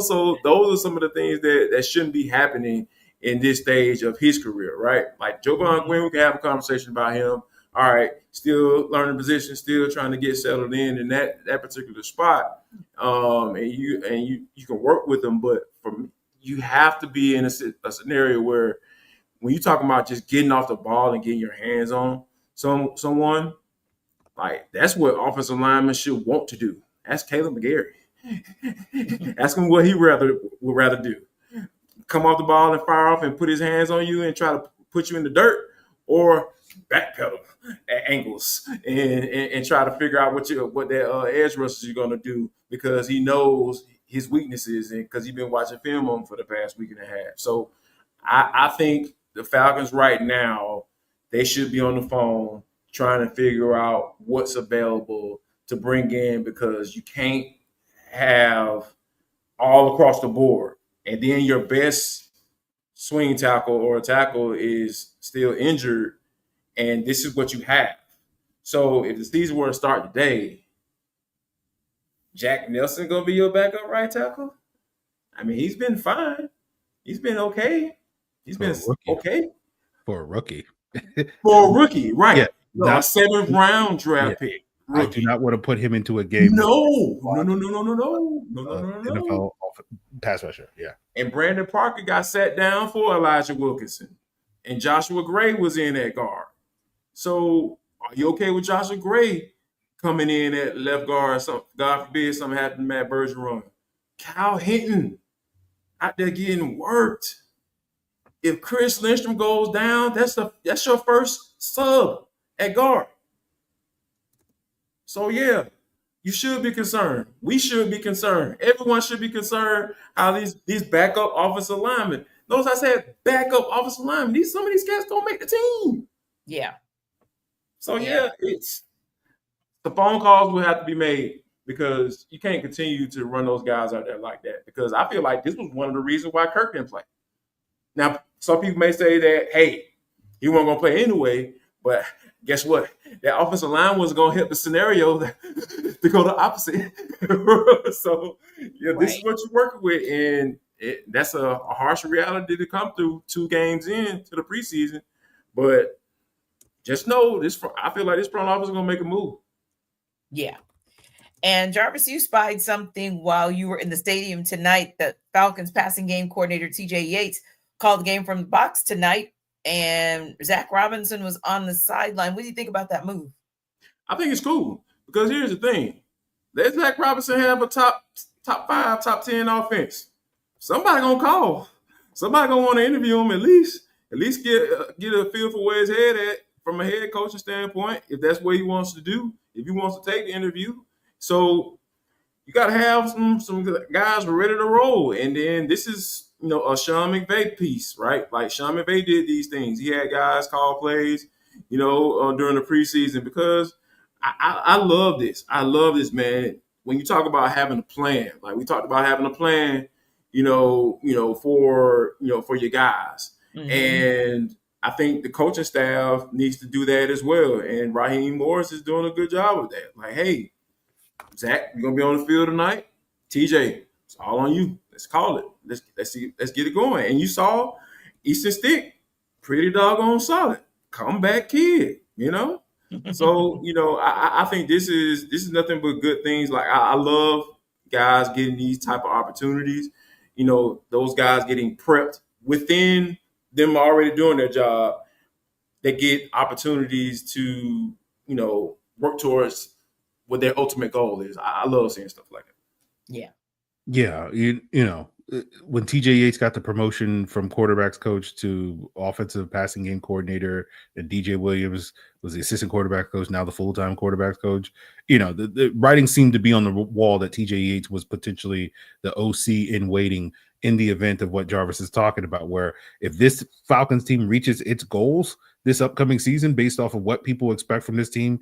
So those are some of the things that shouldn't be happening in this stage of his career, right? Like Jovan Gwynn, we can have a conversation about him, all right, still learning position, still trying to get settled in that particular spot. And you can work with them, but you have to be in a scenario where when you're talking about just getting off the ball and getting your hands on someone, like that's what offensive linemen should want to do. Ask Caleb McGarry. Ask him what he would rather do. Come off the ball and fire off and put his hands on you and try to put you in the dirt, or backpedal at angles and try to figure out what that edge rushers are going to do, because he knows his weaknesses and because he's been watching film on him for the past week and a half. So I think the Falcons right now, they should be on the phone trying to figure out what's available to bring in, because you can't have all across the board and then your best swing tackle or tackle is still injured, and this is what you have. So if the season were to start today, Jack Nelson going to be your backup right tackle? I mean, he's been fine. He's been okay. He's been okay. For a rookie. For a rookie, right. Yeah, a 7th round draft pick. Rookie. I do not want to put him into a game. No. NFL pass rusher, yeah. And Brandon Parker got sat down for Elijah Wilkinson. And Joshua Gray was in at guard. So are you okay with Joshua Gray coming in at left guard? God forbid something happened to Matt Bergeron. Kyle Hinton out there getting worked. If Chris Lindstrom goes down, that's your first sub at guard. So, yeah, you should be concerned. We should be concerned. Everyone should be concerned how these backup offensive linemen. Notice I said backup offensive linemen. Some of these guys don't make the team. Yeah. So, it's the phone calls will have to be made, because you can't continue to run those guys out there like that, because I feel like this was one of the reasons why Kirk didn't play. Now, some people may say that, hey, he wasn't going to play anyway, but guess what? That offensive line was going to help the scenario to go the opposite. So, This is what you're working with, and that's a harsh reality to come through 2 games into the preseason. But just know this. I feel like this front office is going to make a move. Yeah. And Jarvis, you spied something while you were in the stadium tonight. The Falcons passing game coordinator, TJ Yates, called the game from the box tonight, and Zach Robinson was on the sideline. What do you think about that move? I think it's cool, because here's the thing. Let Zach Robinson have a top 5, top 10 offense. Somebody going to call. Somebody going to want to interview him at least get a feel for where his head at from a head coaching standpoint, if that's what he wants to do, if he wants to take the interview. So you got to have some guys ready to roll. And then this is, a Sean McVay piece, right? Like Sean McVay did these things. He had guys call plays, during the preseason, because I love this. I love this, man. When you talk about having a plan, like we talked about having a plan, for your guys. Mm-hmm. And I think the coaching staff needs to do that as well. And Raheem Morris is doing a good job of that. Like, hey, Zach, you're gonna be on the field tonight. TJ, it's all on you. Let's call it. Let's see. Let's get it going. And you saw Easton Stick, pretty doggone solid. Comeback kid, So I think this is nothing but good things. Like I love guys getting these type of opportunities. Those guys getting prepped within them already doing their job. They get opportunities to work towards what their ultimate goal is. I love seeing stuff like that. Yeah. When TJ Yates got the promotion from quarterbacks coach to offensive passing game coordinator, and DJ Williams was the assistant quarterback coach, now the full-time quarterbacks coach, the writing seemed to be on the wall that TJ Yates was potentially the OC in waiting in the event of what Jarvis is talking about, where if this Falcons team reaches its goals this upcoming season based off of what people expect from this team,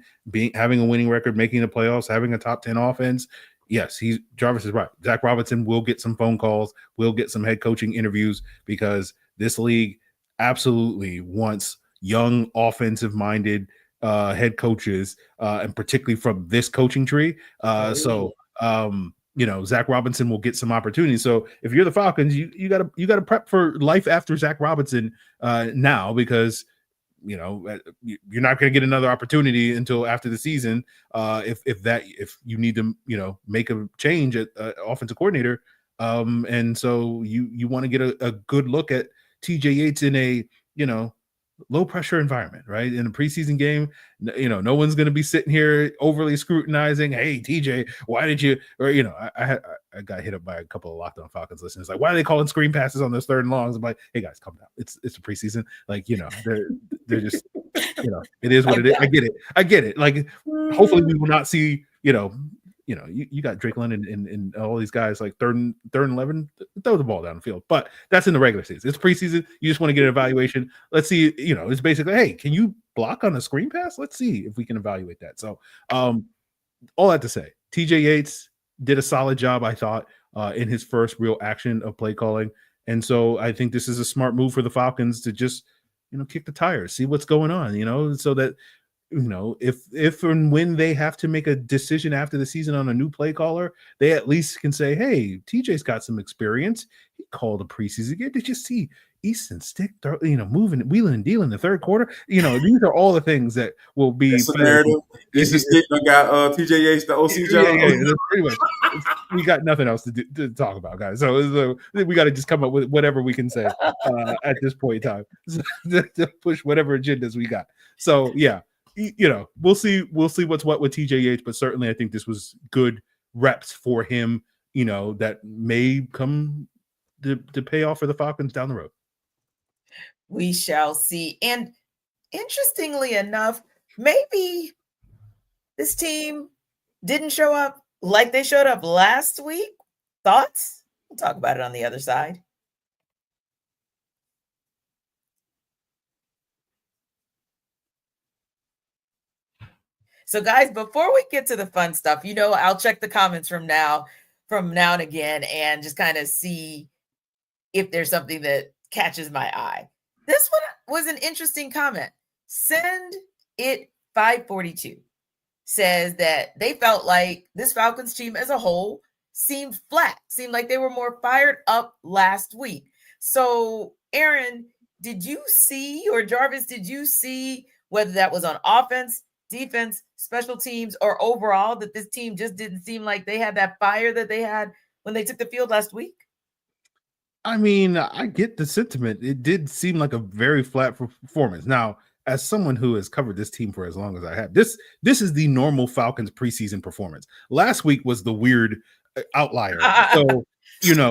having a winning record, making the playoffs, having a top 10 offense, yes, Jarvis is right. Zach Robinson will get some phone calls, will get some head coaching interviews, because this league absolutely wants young, offensive-minded head coaches, and particularly from this coaching tree. Zach Robinson will get some opportunities. So if you're the Falcons, you gotta prep for life after Zach Robinson now, because you're not going to get another opportunity until after the season. If you need to, make a change at offensive coordinator. And so you want to get a good look at TJ Yates in a, low pressure environment, right? In a preseason game, no one's going to be sitting here overly scrutinizing. Hey, TJ, why did you? Or I got hit up by a couple of Locked On Falcons listeners. Like, why are they calling screen passes on those third and longs? I'm like, hey guys, calm down. It's a preseason. Like, they're just, it is what it is. I get it. Like, hopefully we will not see, you got Drake London and all these guys like third and 11, throw the ball down the field. But that's in the regular season. It's preseason. You just want to get an evaluation. Let's see, it's basically, hey, can you block on a screen pass? Let's see if we can evaluate that. So all that to say, TJ Yates did a solid job, I thought, in his first real action of play calling. And so I think this is a smart move for the Falcons to just, kick the tires, see what's going on, so that if and when they have to make a decision after the season on a new play caller, they at least can say, hey, TJ's got some experience. He called a preseason game. Did you see Easton Stick, moving, wheeling and dealing the third quarter? These are all the things that will be narrative. Easton Stick got TJ Yates, the OC job. Yeah, pretty much. We got nothing else to talk about, guys. So we got to just come up with whatever we can say at this point in time to push whatever agendas we got. So yeah. We'll see what's what with TJ Yates, but certainly I think this was good reps for him, that may come to pay off for the Falcons down the road. We shall see. And interestingly enough, maybe this team didn't show up like they showed up last week. Thoughts? We'll talk about it on the other side. So guys, before we get to the fun stuff, I'll check the comments from now and again and just kind of see if there's something that catches my eye. This one was an interesting comment. Send It 542 says that they felt like this Falcons team as a whole seemed flat, seemed like they were more fired up last week. So Aaron, did you see, or Jarvis, did you see whether that was on offense, defense, special teams, or overall that this team just didn't seem like they had that fire that they had when they took the field last week? I mean, I get the sentiment. It did seem like a very flat performance. Now, as someone who has covered this team for as long as I have, this is the normal Falcons preseason performance. Last week was the weird outlier. So,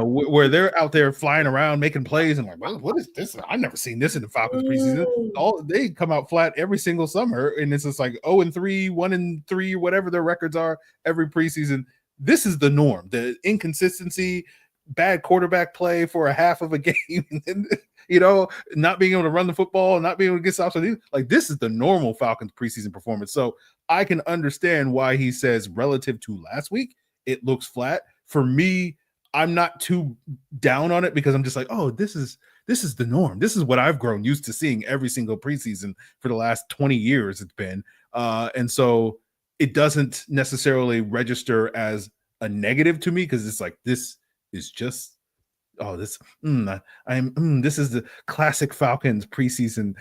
where they're out there flying around making plays and like, well, what is this? I've never seen this in the Falcons preseason. They come out flat every single summer, and it's just like 0-3, 1-3, whatever their records are every preseason. This is the norm. The inconsistency, bad quarterback play for a half of a game, and, not being able to run the football, not being able to get stops. Like, this is the normal Falcons preseason performance. So I can understand why he says relative to last week, it looks flat. For me, I'm not too down on it because I'm just like, oh, this is the norm. This is what I've grown used to seeing every single preseason for the last 20 years it's been. And so it doesn't necessarily register as a negative to me because it's like, this is just, this is the classic Falcons preseason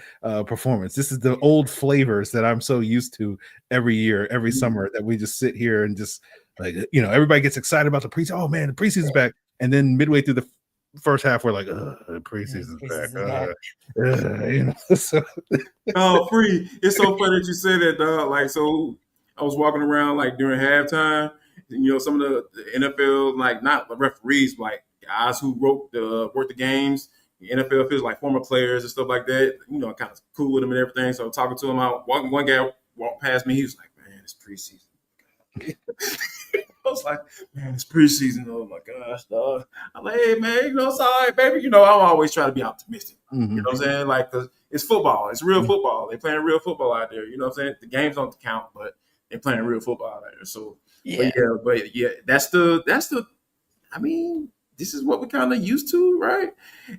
performance. This is the old flavors that I'm so used to every year, every summer, that we just sit here and just like, everybody gets excited about the preseason. Oh man, the preseason's back. And then midway through the first half, we're like, the preseason's back. So. Oh, Free. It's so funny that you said that, dog. Like, so I was walking around like during halftime. Some of the NFL, like not the referees, but like guys who worked the games. The NFL officials, like former players and stuff like that. Kind of cool with them and everything. So talking to him out, one guy walked past me. He was like, "Man, it's preseason." I was like, man, it's preseason. Oh my gosh, dog. I'm like, hey man, it's all right, baby. I'm always trying to be optimistic. Mm-hmm. You know what I'm saying? Like, cause it's football. It's real football. They're playing real football out there. You know what I'm saying? The games don't count, but they're playing real football out there. So but yeah, that's the. I mean, this is what we're kind of used to, right?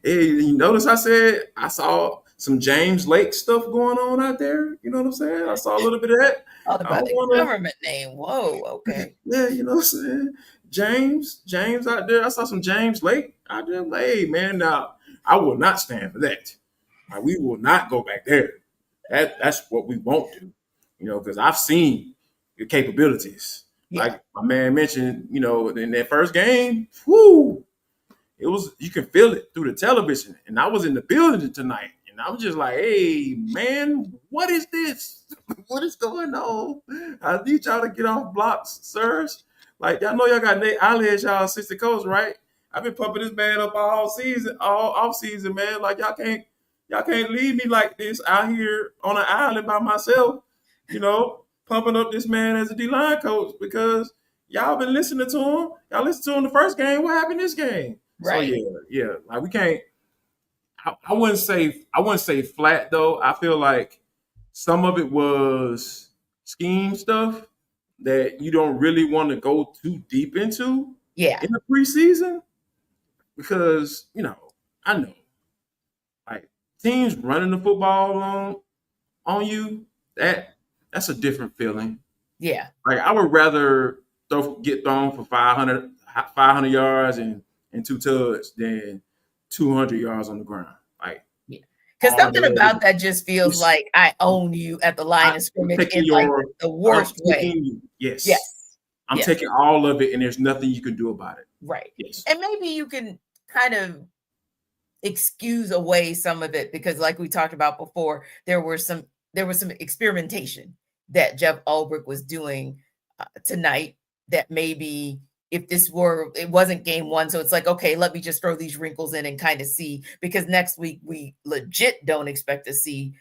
Hey, you notice I said I saw some James Lake stuff going on out there. You know what I'm saying? I saw a little bit of that. About the government name. Whoa, okay. Yeah, you know what I'm saying? James out there. I saw some James Lake out there. Hey, man, now I will not stand for that. We will not go back there. That's what we won't do, because I've seen your capabilities. Yeah. Like my man mentioned, in that first game, whoo, you can feel it through the television. And I was in the building tonight, and I was just like, hey, man, what is this? What is going on? I need y'all to get off blocks, sirs. Like, y'all know y'all got Nate Eyelash, y'all assistant coach, right? I've been pumping this man up all off season, man. Like, y'all can't leave me like this out here on an island by myself, pumping up this man as a D-line coach because y'all been listening to him. Y'all listened to him the first game. What happened this game? Right. So yeah. Like we can't. I wouldn't say flat though. I feel like some of it was scheme stuff that you don't really want to go too deep into. Yeah. In the preseason, because I know, like teams running the football on you, that's a different feeling. Yeah. Like I would rather get thrown for 500 yards and 2 tugs than 200 yards on the ground. Like, because something about that just feels like I own you at the line of scrimmage in like the worst way. Yes. I'm yes. taking all of it, and there's nothing you can do about it. Right. Yes. And maybe you can kind of excuse away some of it because, like we talked about before, there was some experimentation that Jeff Ulbrich was doing tonight. That maybe if it wasn't game one, so it's like, okay, let me just throw these wrinkles in and kind of see, because next week we legit don't expect to see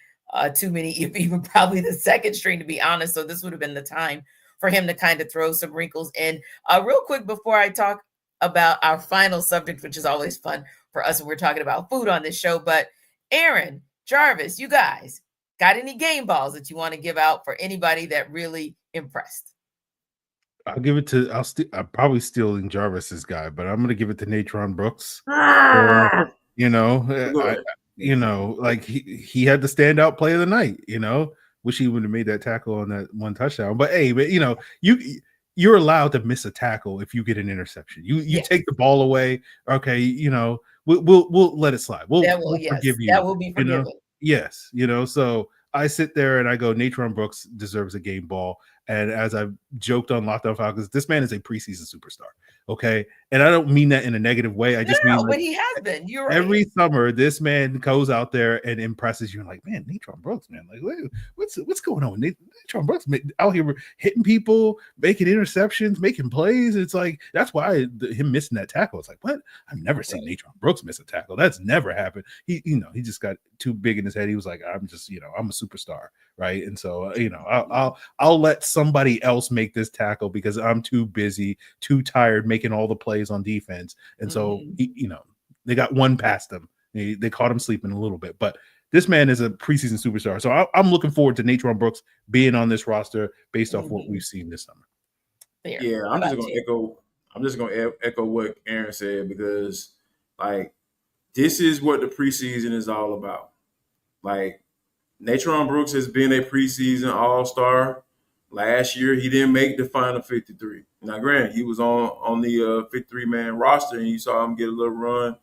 too many, if even probably the second string, to be honest. So this would have been the time for him to kind of throw some wrinkles in. Real quick before I talk about our final subject, which is always fun for us when we're talking about food on this show. But Aaron, Jarvis, you guys got any game balls that you want to give out for anybody that really impressed? I'll give it to. I'm probably stealing Jarvis's guy, but I'm going to give it to Natron Brooks. Like he had the standout play of the night. Wish he would have made that tackle on that one touchdown. But hey, you're allowed to miss a tackle if you get an interception. You take the ball away. Okay, we'll let it slide. We'll forgive you. That will be forgiven. Yes, so I sit there and I go, Natron Brooks deserves a game ball. And as I've joked on Locked On Falcons, this man is a preseason superstar. Okay. And I don't mean that in a negative way. I just mean but he has been. You're right. Every summer, this man goes out there and impresses you. And like, man, Natron Brooks, man. Like, what's going on? Natron Brooks out here hitting people, making interceptions, making plays. It's like, that's why him missing that tackle. It's like, what? I've never seen Natron Brooks miss a tackle. That's never happened. He just got too big in his head. He was like, I'm a superstar. Right. And so, I'll let somebody else make this tackle because I'm too busy, too tired making all the plays on defense. And so, they got one past him. They caught him sleeping a little bit, but this man is a preseason superstar. So I'm looking forward to Natron Brooks being on this roster based off what we've seen this summer. Fair. Yeah. I'm just going to echo what Aaron said, because like, this is what the preseason is all about. Like, Natron Brooks has been a preseason all-star. Last year, he didn't make the final 53. Now, granted, he was on the 53-man roster, and you saw him get a little run,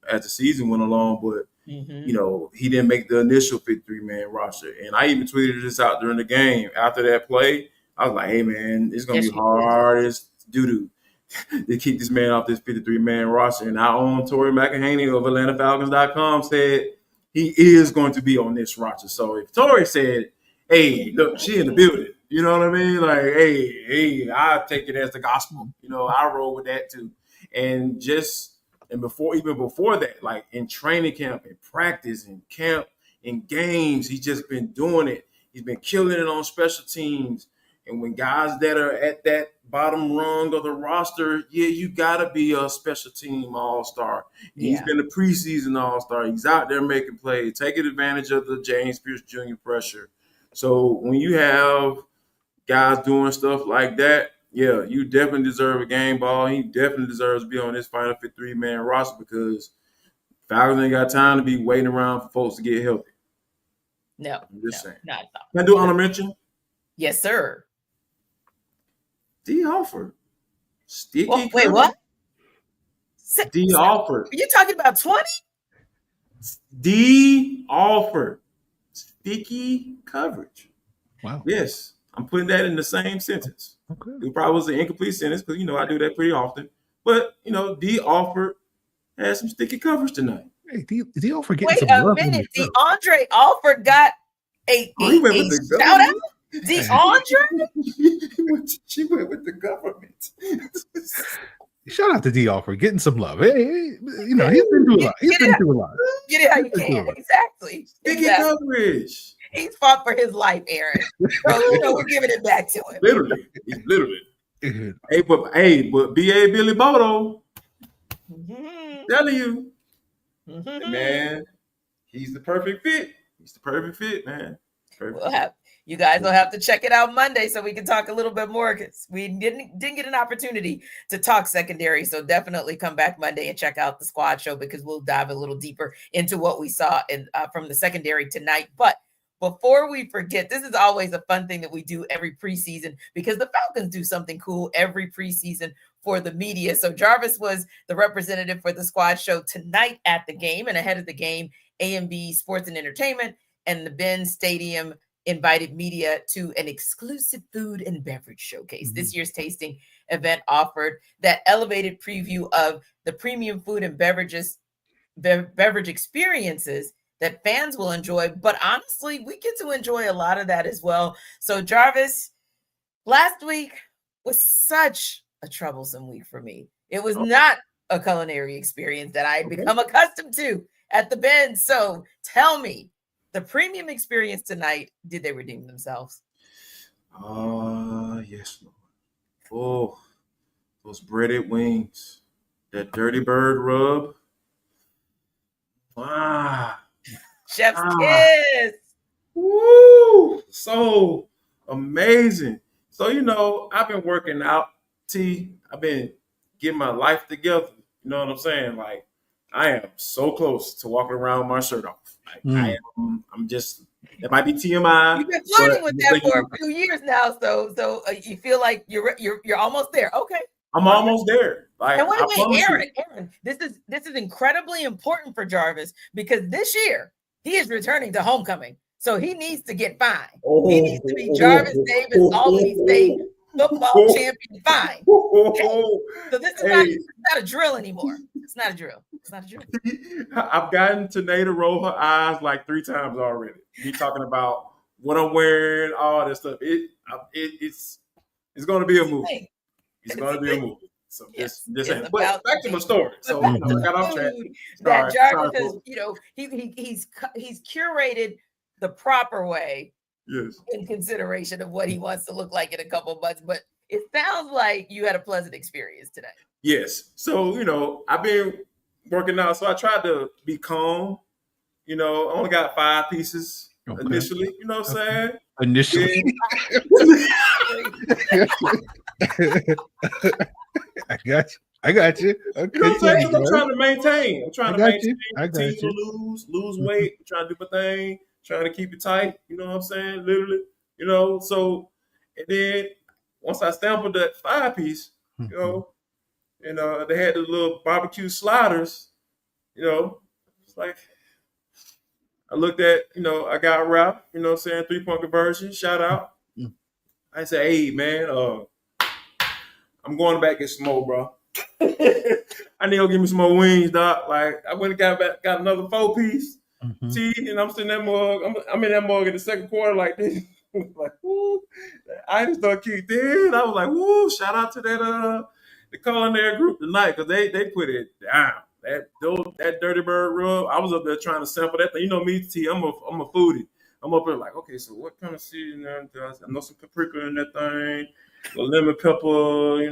as the season went along. But, he didn't make the initial 53-man roster. And I even tweeted this out during the game. After that play, I was like, hey, man, it's going to be hard as doo-doo to keep this man off this 53-man roster. And our own Tori McElhaney of AtlantaFalcons.com said, he is going to be on this roster. So if Tori said, hey, look, she in the building, you know what I mean? Like, hey, I take it as the gospel. I roll with that too. And before that, like in training camp, in practice, in camp, in games, he's just been doing it. He's been killing it on special teams. And when guys that are at that bottom rung of the roster, you got to be a special team all-star. Yeah. He's been a preseason all-star. He's out there making plays, taking advantage of the James Pierce Jr. pressure. So when you have guys doing stuff like that, yeah, you definitely deserve a game ball. He definitely deserves to be on this final 53-man roster, because Falcons ain't got time to be waiting around for folks to get healthy. No, I'm just saying. Not at all. Can I do honor mention? Yes, sir. D. Alford. Sticky. Wait, what? D. Alford. Are you talking about 20? D. Alford. sticky coverage. Wow. Yes, I'm putting that in the same sentence. Okay. It probably was an incomplete sentence because, I do that pretty often. But, D. Alford had some sticky coverage tonight. Hey, D. Alford getting Wait some a love minute. in the show. DeAndre Alford got a He went with the shout out. government. DeAndre? She went with the government. Shout out to D. Alford getting some love. Hey, he's been through a lot. He's been through a lot. Get it how you can. Exactly. Sticky coverage. He's fought for his life, Aaron. So, we're giving it back to him. Literally. He's literally. Hey, but B.A. Billy Bodo, telling you, man, he's the perfect fit. He's the perfect fit, man. You guys will have to check it out Monday so we can talk a little bit more because we didn't get an opportunity to talk secondary. So definitely come back Monday and check out the squad show because we'll dive a little deeper into what we saw from the secondary tonight. But before we forget, this is always a fun thing that we do every preseason because the Falcons do something cool every preseason for the media. So Jarvis was the representative for the squad show tonight at the game, and ahead of the game, A&B Sports and Entertainment and the Benz Stadium invited media to an exclusive food and beverage showcase. Mm-hmm. This year's tasting event offered that elevated preview of the premium food and beverage experiences that fans will enjoy. But honestly, we get to enjoy a lot of that as well. So Jarvis, last week was such a troublesome week for me. It was not a culinary experience that I had become accustomed to at the Benz. So tell me, the premium experience tonight, did they redeem themselves? Yes, Lord. Oh, those breaded wings, that dirty bird rub. Chef's kiss. Woo! So amazing. So, I've been working out, I've been getting my life together. You know what I'm saying? Like, I am so close to walking around with my shirt off. Like, I'm just, that might be TMI. You've been flirting with that for a few years now, so you feel like you're almost there. Okay, I'm almost there. Like, and wait, Aaron, this is incredibly important for Jarvis because this year he is returning to homecoming, so he needs to get fine. He needs to be Jarvis Davis, Albany State football champion fine. Okay? So this is not a drill anymore. It's not a drill. I've gotten Tanae to roll her eyes like 3 times already. Me talking about what I'm wearing, all that stuff. It's going to be a movie. It's going to be a movie. So but back to my story. So I got off track. That Jarvis has, he's curated the proper way. Yes. In consideration of what he wants to look like in a couple of months, but it sounds like you had a pleasant experience today. Yes. So I've been working out, so I tried to be calm. I only got 5 pieces initially. You know what I'm saying? Initially. I got you. Okay. You know what I'm saying? I'm trying to maintain. I got you. Lose weight. I'm trying to do my thing. Trying to keep it tight. You know what I'm saying? Literally. So, and then once I sampled that 5-piece, they had the little barbecue sliders. It's like I looked at, I got a rap. 3-point conversion. Shout out. I said, hey man, I'm going back and get some more, bro. I need to go give me some more wings, doc. Like I went and got another 4-piece. And I'm sitting that mug. I'm in that mug in the second quarter like this. Like, woo. I just thought cute. Then I was like, woo, shout out to that the culinary group tonight because they put it down. That dirty bird rub. I was up there trying to sample that thing. You know me, T. I'm a foodie. I'm up there like, okay, so what kind of seasoning? I know some paprika in that thing. The lemon pepper,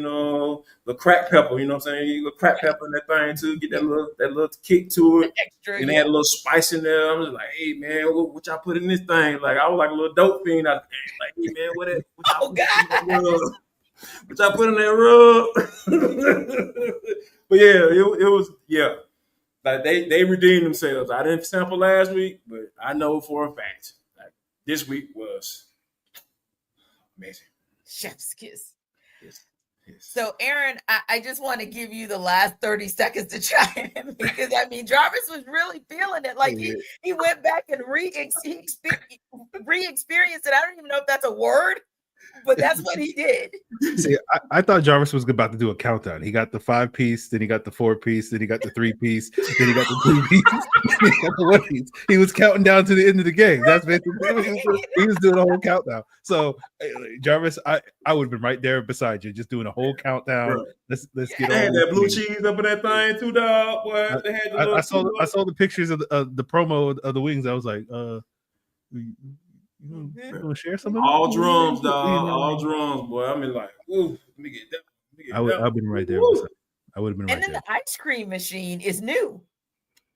the crack pepper, you know what I'm saying? You got crack pepper in that thing too, get that little kick to it. Extra, and they had a little spice in there. I'm just like, hey man, what y'all put in this thing? Like I was like a little dope fiend. I was like, hey man, what y'all put in that rub? But yeah, it was like they redeemed themselves. I didn't sample last week, but I know for a fact like this week was amazing. Chef's kiss. Yes. So, Aaron, I just want to give you the last 30 seconds to chime in because, I mean, Jarvis was really feeling it. Like, he went back and re-experienced it. I don't even know if that's a word, but that's what he did. See, I thought Jarvis was about to do a countdown. He got the 5-piece, then he got the 4-piece, then he got the 3-piece, then he got the 2-piece, then he got the 1-piece. He was counting down to the end of the game. That's basically he was doing a whole countdown. So, Jarvis, I would have been right there beside you, just doing a whole countdown. Bro. Let's get They had that blue cheese up in that thing too, dog. Boy, they had the I saw the pictures of the promo of the wings. I was like, you gonna share some of all drums, dog. All drums, boy. I mean, like, ooh, let me get that. I would have been right there. I would have been right there. And then the ice cream machine is new.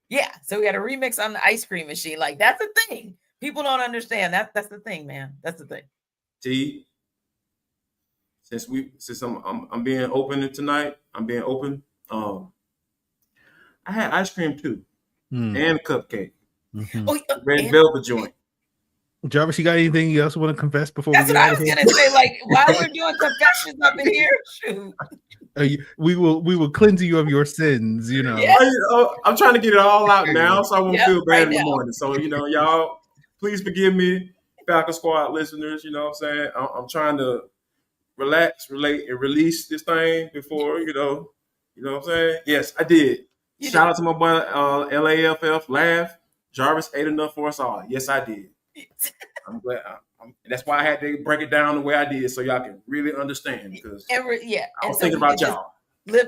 Yeah, so we had a remix on the ice cream machine. Like, that's a thing. People don't understand. That's the thing, man. That's the thing. T. Since I'm being open tonight, I'm being open. I had ice cream too, and cupcake, red velvet joint. Jarvis, you got anything else want to confess before That's we what get I was gonna say. Like, while we're doing confessions up in here, shoot. We will cleanse you of your sins, you know. Yes. I'm trying to get it all out now, so I won't feel bad right in the morning. So, y'all, please forgive me, Falcon Squad listeners. You know what I'm saying? I'm trying to relax, relate, and release this thing before, you know what I'm saying? Yes, I did. Shout out to my boy LAFF, Laugh. Jarvis ate enough for us all. Yes, I did. I'm glad. That's why I had to break it down the way I did, so y'all can really understand. Because I was thinking about y'all. Right,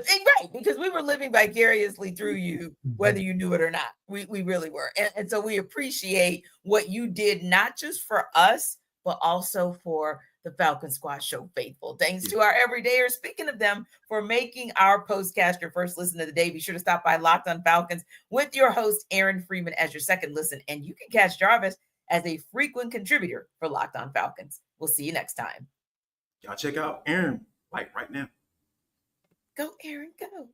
because we were living vicariously through you, whether you knew it or not. We really were, and so we appreciate what you did, not just for us, but also for the Falcon Squad Show faithful. Thanks to our everydayers. Speaking of them, for making our postcast your first listen of the day. Be sure to stop by Locked on Falcons with your host Aaron Freeman as your second listen, and you can catch Jarvis as a frequent contributor for Locked on Falcons. We'll see you next time. Y'all check out Aaron, like right now. Go, Aaron, go.